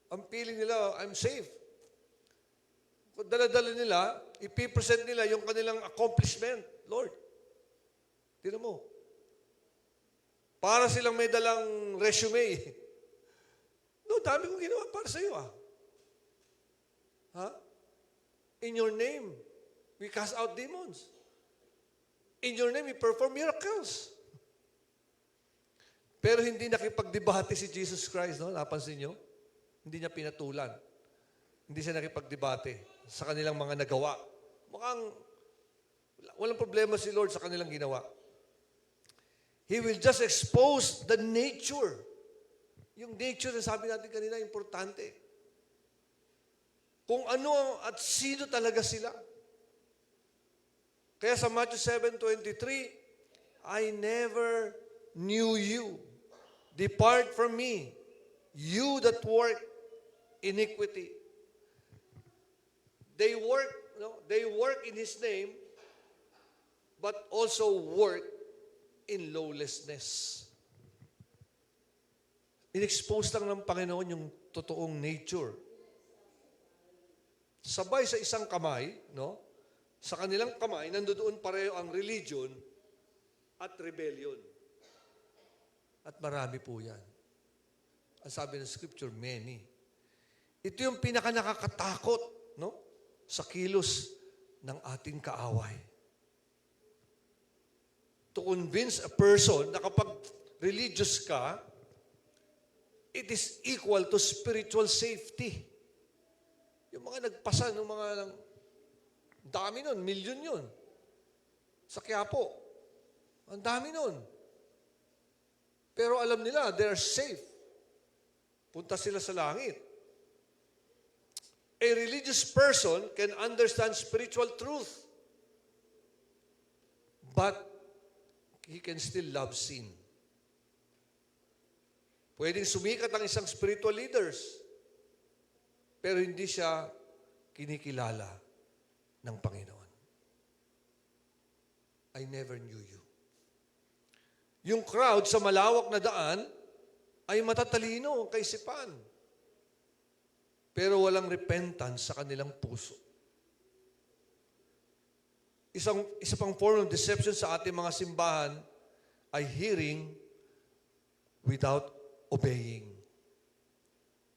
ang feeling nila, I'm safe. Kung dala-dala nila, ipipresent nila yung kanilang accomplishment. Lord, tinan mo. Para silang may dalang resume. dami kong ginawa para sa iyo Ha? In your name, we cast out demons. In your name, we perform miracles. Pero hindi nakipagdebate si Jesus Christ, no? Napansin nyo? Hindi niya pinatulan. Hindi siya nakipagdebate sa kanilang mga nagawa. Mukhang walang problema si Lord sa kanilang ginawa. He will just expose the nature. Yung nature na sabi natin kanina, importante. Kung ano at sino talaga sila. Kaya sa Matthew 7:23, I never knew you. Depart from me, you that work iniquity. They work in His name, but also work in lawlessness. In-expose lang ng Panginoon yung totoong nature. Sabay sa isang kamay, no? Sa kanilang kamay, nandoon pareho ang religion at rebellion. At marami po yan. Ang sabi ng Scripture, many. Ito yung pinaka-nakakatakot, no? Sa kilos ng ating kaaway. To convince a person na kapag religious ka, it is equal to spiritual safety. Yung mga nagpasa ng mga dami nun, milyon yun. Sa Quiapo. Ang dami nun. Pero alam nila, they are safe. Punta sila sa langit. A religious person can understand spiritual truth, but he can still love sin. Pwedeng sumikat ang isang spiritual leaders, pero hindi siya kinikilala ng Panginoon. I never knew you. Yung crowd sa malawak na daan ay matatalino ang kaisipan, pero walang repentance sa kanilang puso. Isa pang form of deception sa ating mga simbahan ay hearing without obeying.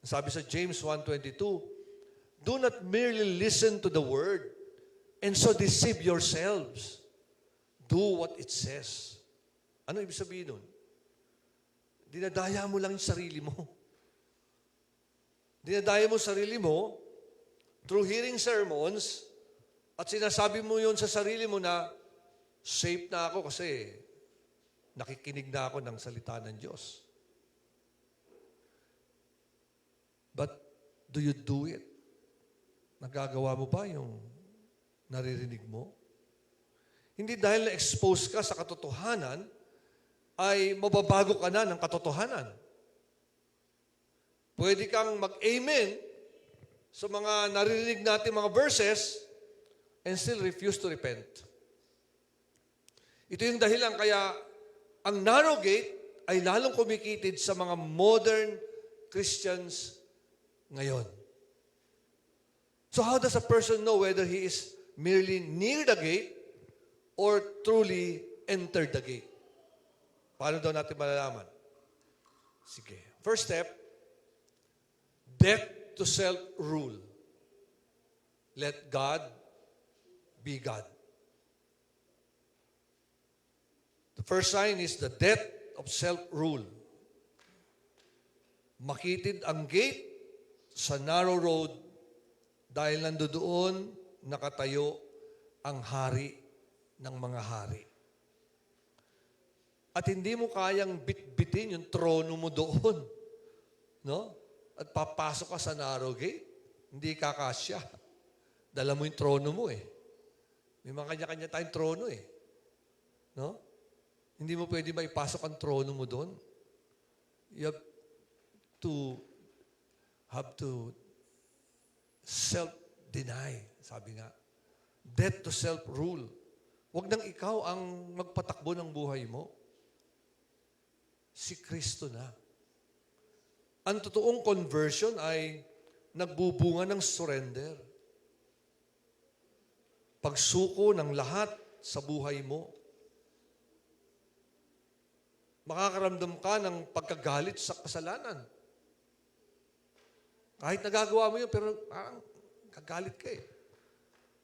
Sabi sa James 1:22, do not merely listen to the word and so deceive yourselves. Do what it says. Ano ibig sabihin nun? Dinadaya mo lang yung sarili mo. Dinadaya mo sarili mo through hearing sermons at sinasabi mo yun sa sarili mo na safe na ako kasi nakikinig na ako ng salita ng Diyos. But do you do it? Nagagawa mo ba yung naririnig mo? Hindi dahil na-expose ka sa katotohanan, ay mababago ka na ng katotohanan. Pwede kang mag-amen sa mga naririnig natin mga verses and still refuse to repent. Ito yung dahilan kaya ang narrow gate ay lalong kumikitid sa mga modern Christians ngayon. So how does a person know whether he is merely near the gate or truly entered the gate? Paano daw natin malalaman? Sige. First step, death to self-rule. Let God be God. The first sign is the death of self-rule. Makitid ang gate sa narrow road dahil nandoon nakatayo ang hari ng mga hari. At hindi mo kayang bitbitin yung trono mo doon. No? At papasok ka sa narrow gate. Hindi kakasya. Dala mo yung trono mo eh. May mga kanya-kanya tayong trono eh. No? Hindi mo pwede maipasok ang trono mo doon. You have to self-deny, sabi nga. Death to self-rule. Huwag nang ikaw ang magpatakbo ng buhay mo. Si Kristo na. Ang totoong conversion ay nagbubunga ng surrender. Pagsuko ng lahat sa buhay mo. Makakaramdam ka ng pagkagalit sa kasalanan. Kahit nagagawa mo yun, pero parang kagalit ka eh.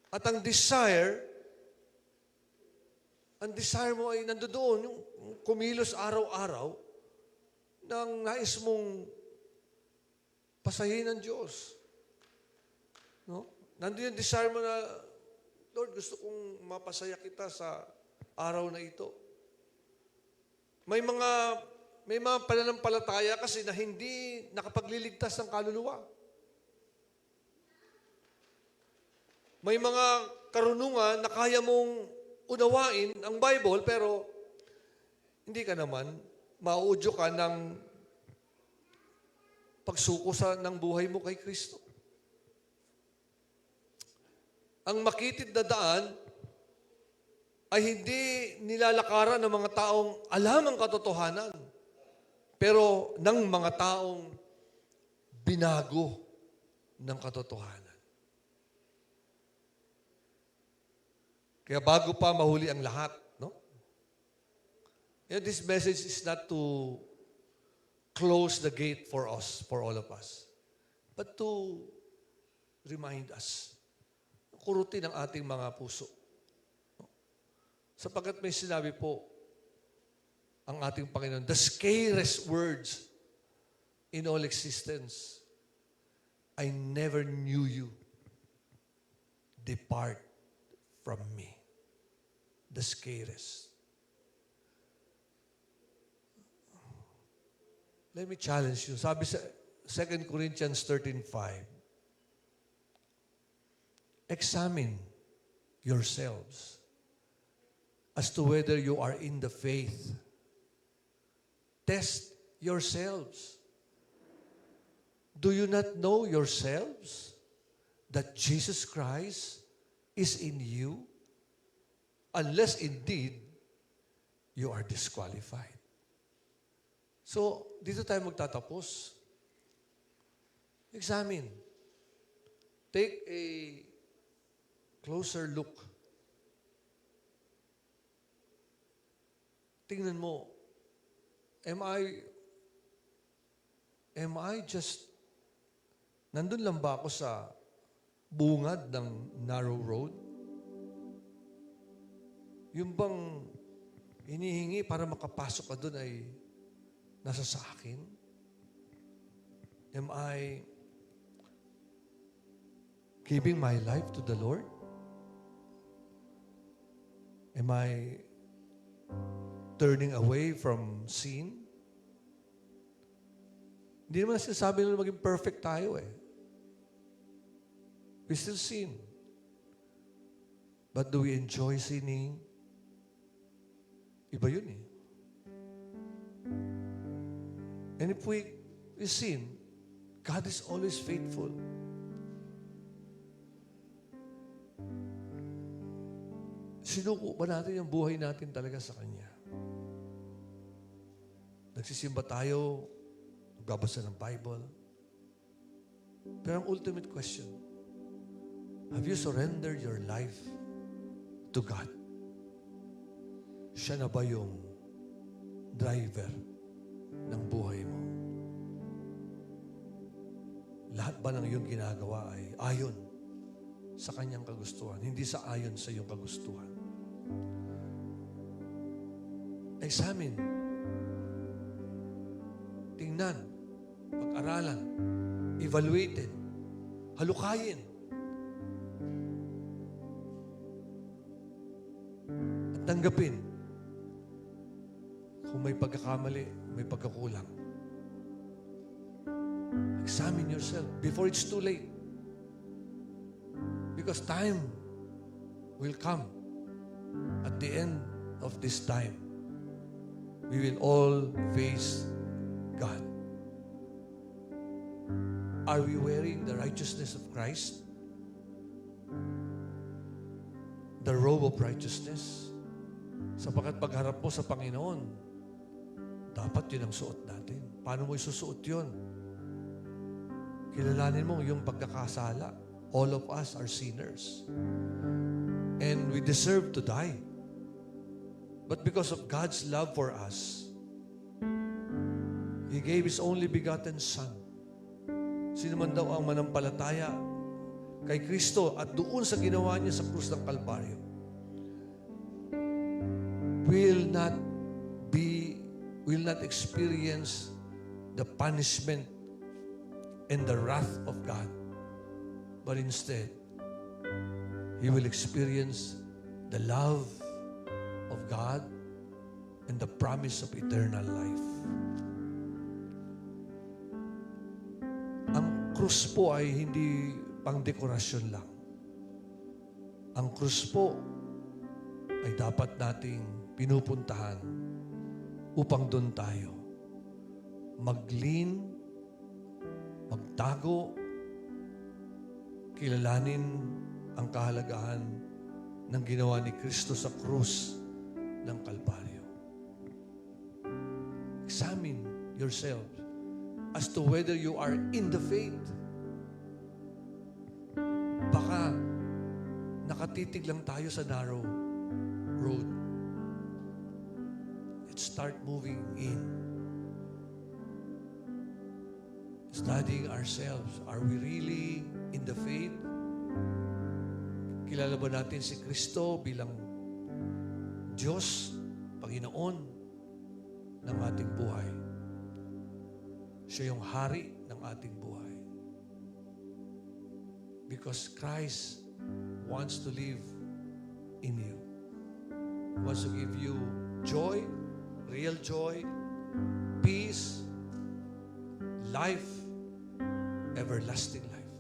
At ang desire mo ay nandoon, yung kumilos araw-araw, ng nais mong pasahin ng Diyos. No? Nandun yung desire mo na, Lord, gusto kong mapasaya kita sa araw na ito. May mga pananampalataya kasi na hindi nakapagliligtas ng kaluluwa. May mga karunungan na kaya mong unawain ang Bible, pero hindi ka naman, mauudyo ka ng pagsuko ng buhay mo kay Kristo. Ang makitid na daan ay hindi nilalakaran ng mga taong alam ang katotohanan, pero ng mga taong binago ng katotohanan. Kaya bago pa mahuli ang lahat, no? This message is not to close the gate for us, for all of us, but to remind us. Kurutin ang ating mga puso. No? Sapagkat may sinabi po ang ating Panginoon, the scariest words in all existence, I never knew you. Depart from me. The scariest. Let me challenge you. Sabi sa 2 Corinthians 13:5, examine yourselves as to whether you are in the faith. Test yourselves. Do you not know yourselves that Jesus Christ is in you? Unless indeed you are disqualified. So, dito tayo magtatapos. Examine. Take a closer look. Tingnan mo, am I just, nandun lang ba ako sa bungad ng narrow road? Yung bang hinihingi para makapasok ka doon ay nasa sa akin? Am I giving my life to the Lord? Am I turning away from sin? Hindi naman sinasabi na maging perfect tayo eh. We still sin. But do we enjoy sinning? Iba yun eh. And if we sin, God is always faithful. Sinuko ba natin yung buhay natin talaga sa Kanya? Nagsisimba tayo, nagbabasa ng Bible. Pero ang ultimate question, have you surrendered your life to God? Siya na ba yung driver ng buhay mo? Lahat ba ng iyong ginagawa ay ayon sa Kanyang kagustuhan, hindi sa ayon sa iyong kagustuhan? Examine. Tingnan. Pag-aralan. Evaluated. Halukayin. At tanggapin. Kung may pagkakamali, may pagkakulang. Examine yourself before it's too late. Because time will come. At the end of this time, we will all face God. Are we wearing the righteousness of Christ? The robe of righteousness? Sapagkat pagharap mo sa Panginoon, dapat yun ang suot natin. Paano mo isusuot yun? Kilalanin mo yung pagkakasala. All of us are sinners. And we deserve to die. But because of God's love for us, He gave His only begotten Son Sino man daw ang manampalataya kay Kristo at doon sa ginawa niya sa krus ng Kalbaryo will not experience the punishment and the wrath of God, but instead he will experience the love of God and the promise of eternal life. Ang krus po ay hindi pang dekorasyon lang. Ang krus po ay dapat nating pinupuntahan upang doon tayo maglin, magtago, kilalanin ang kahalagahan ng ginawa ni Kristo sa krus ng Kalbaryo. Examine yourself as to whether you are in the faith. Baka nakatitig lang tayo sa narrow road. Let's start moving in. Studying ourselves. Are we really in the faith? Kilala ba natin si Kristo bilang Diyos, Panginoon ng ating buhay? Siya yung hari ng ating buhay. Because Christ wants to live in you. He wants to give you joy, real joy, peace, life, everlasting life.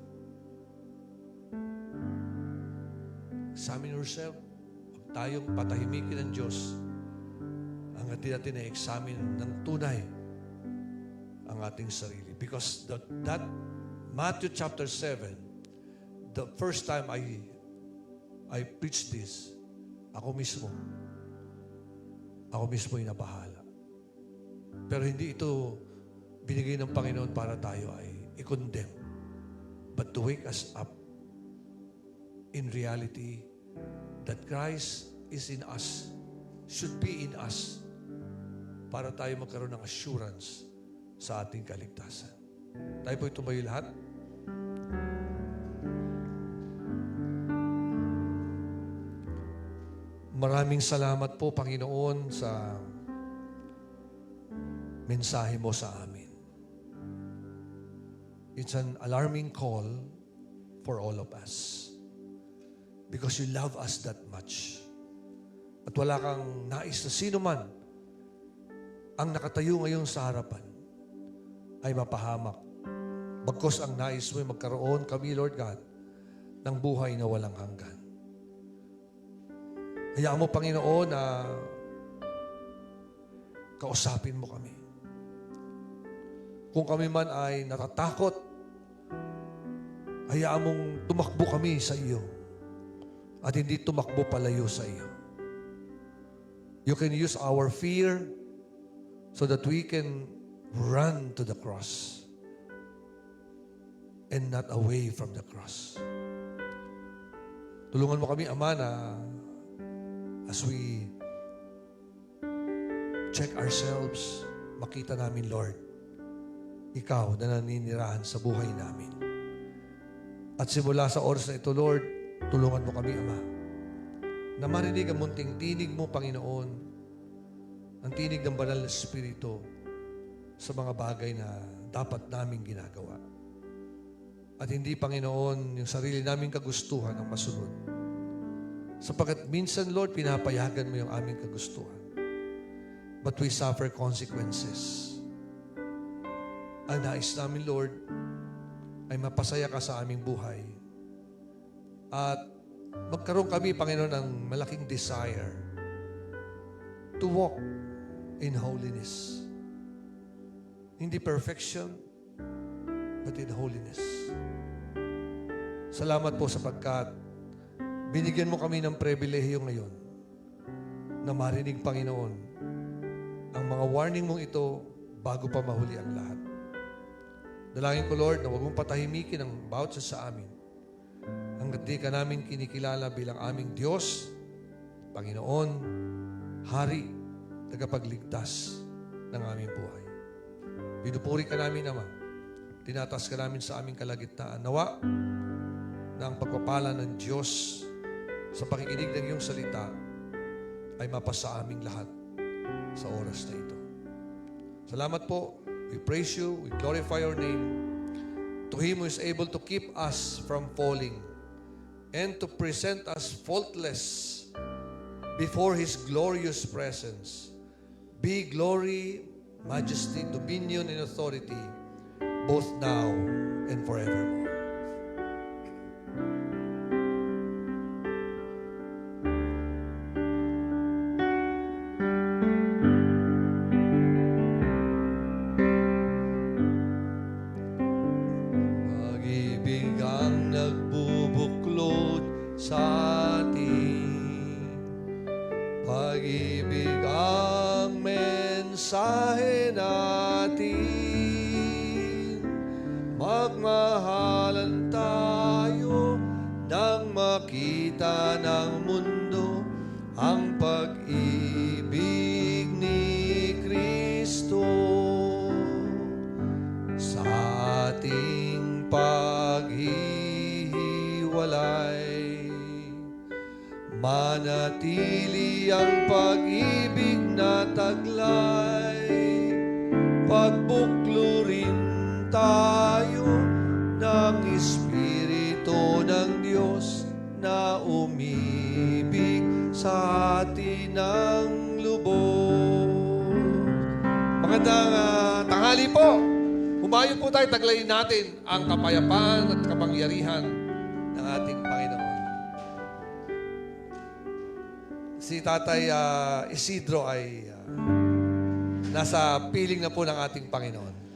Examine yourself. Huwag tayong patahimikin ng Diyos hanggat di natin na-examine ng tunay ang ating sarili. Because that Matthew chapter 7, the first time I preached this, ako mismo yung nabahala. Pero hindi ito binigay ng Panginoon para tayo ay i-condemn, but to wake us up in reality that Christ is in us, should be in us, para tayo magkaroon ng assurance sa ating kaligtasan. Tayo po'y tumayo lahat. Maraming salamat po, Panginoon, sa mensahe mo sa amin. It's an alarming call for all of us. Because you love us that much. At wala kang nais na sino man ang nakatayo ngayon sa harapan ay mapahamak. Bagkus ang nais mo ay magkaroon kami, Lord God, ng buhay na walang hanggan. Hayaan mo, Panginoon, na kausapin mo kami. Kung kami man ay natatakot, hayaan mong tumakbo kami sa iyo at hindi tumakbo palayo sa iyo. You can use our fear so that we can run to the cross and not away from the cross. Tulungan mo kami, Ama, na as we check ourselves, makita namin, Lord, Ikaw na naninirahan sa buhay namin. At simula sa oras na ito, Lord, tulungan mo kami, Ama, na marinig ang munting tinig mo, Panginoon, ang tinig ng banal na Espiritu sa mga bagay na dapat naming ginagawa. At hindi, Panginoon, yung sarili naming kagustuhan ang masunod. Sapagkat minsan, Lord, pinapayagan mo yung aming kagustuhan. But we suffer consequences. Ang nais namin, Lord, ay mapasaya ka sa aming buhay. At magkaroon kami, Panginoon, ng malaking desire to walk in holiness. Hindi perfection, but in holiness. Salamat po sapagkat binigyan mo kami ng pribilehiyo ngayon na marinig, Panginoon, ang mga warning mong ito bago pa mahuli ang lahat. Dalangin ko, Lord, na huwag mong patahimikin ang bawat sa amin hanggat di ka namin kinikilala bilang aming Diyos, Panginoon, Hari, tagapagligtas ng aming buhay. Pinupuri ka namin, Ama. tinataas ka namin sa aming kalagitnaan. Nawa na ang pagpapala ng Diyos sa pakikinig ng iyong salita ay mapasa aming lahat sa oras na ito. Salamat po. We praise you. We glorify your name. To Him who is able to keep us from falling and to present us faultless before His glorious presence. Be glory, majesty, dominion, and authority, both now and forevermore. Pag-ibig ang nagbubuklod sa atin. Pag-ibig ang mensahe natin. Magmahalan tayo nang makita ng mundo ang pag-ibig ni Kristo. Sa ating paghihiwalay, manatili ang pag-ibig na taglay. Pagbuklurin tayo ng Espiritu ng Diyos na umibig sa atin ng lubos. Magandang tanghali po. Humayo po tayo, taglayin natin ang kapayapaan at kapangyarihan ng ating Panginoon. Si Tatay Isidro ay nasa piling na po ng ating Panginoon.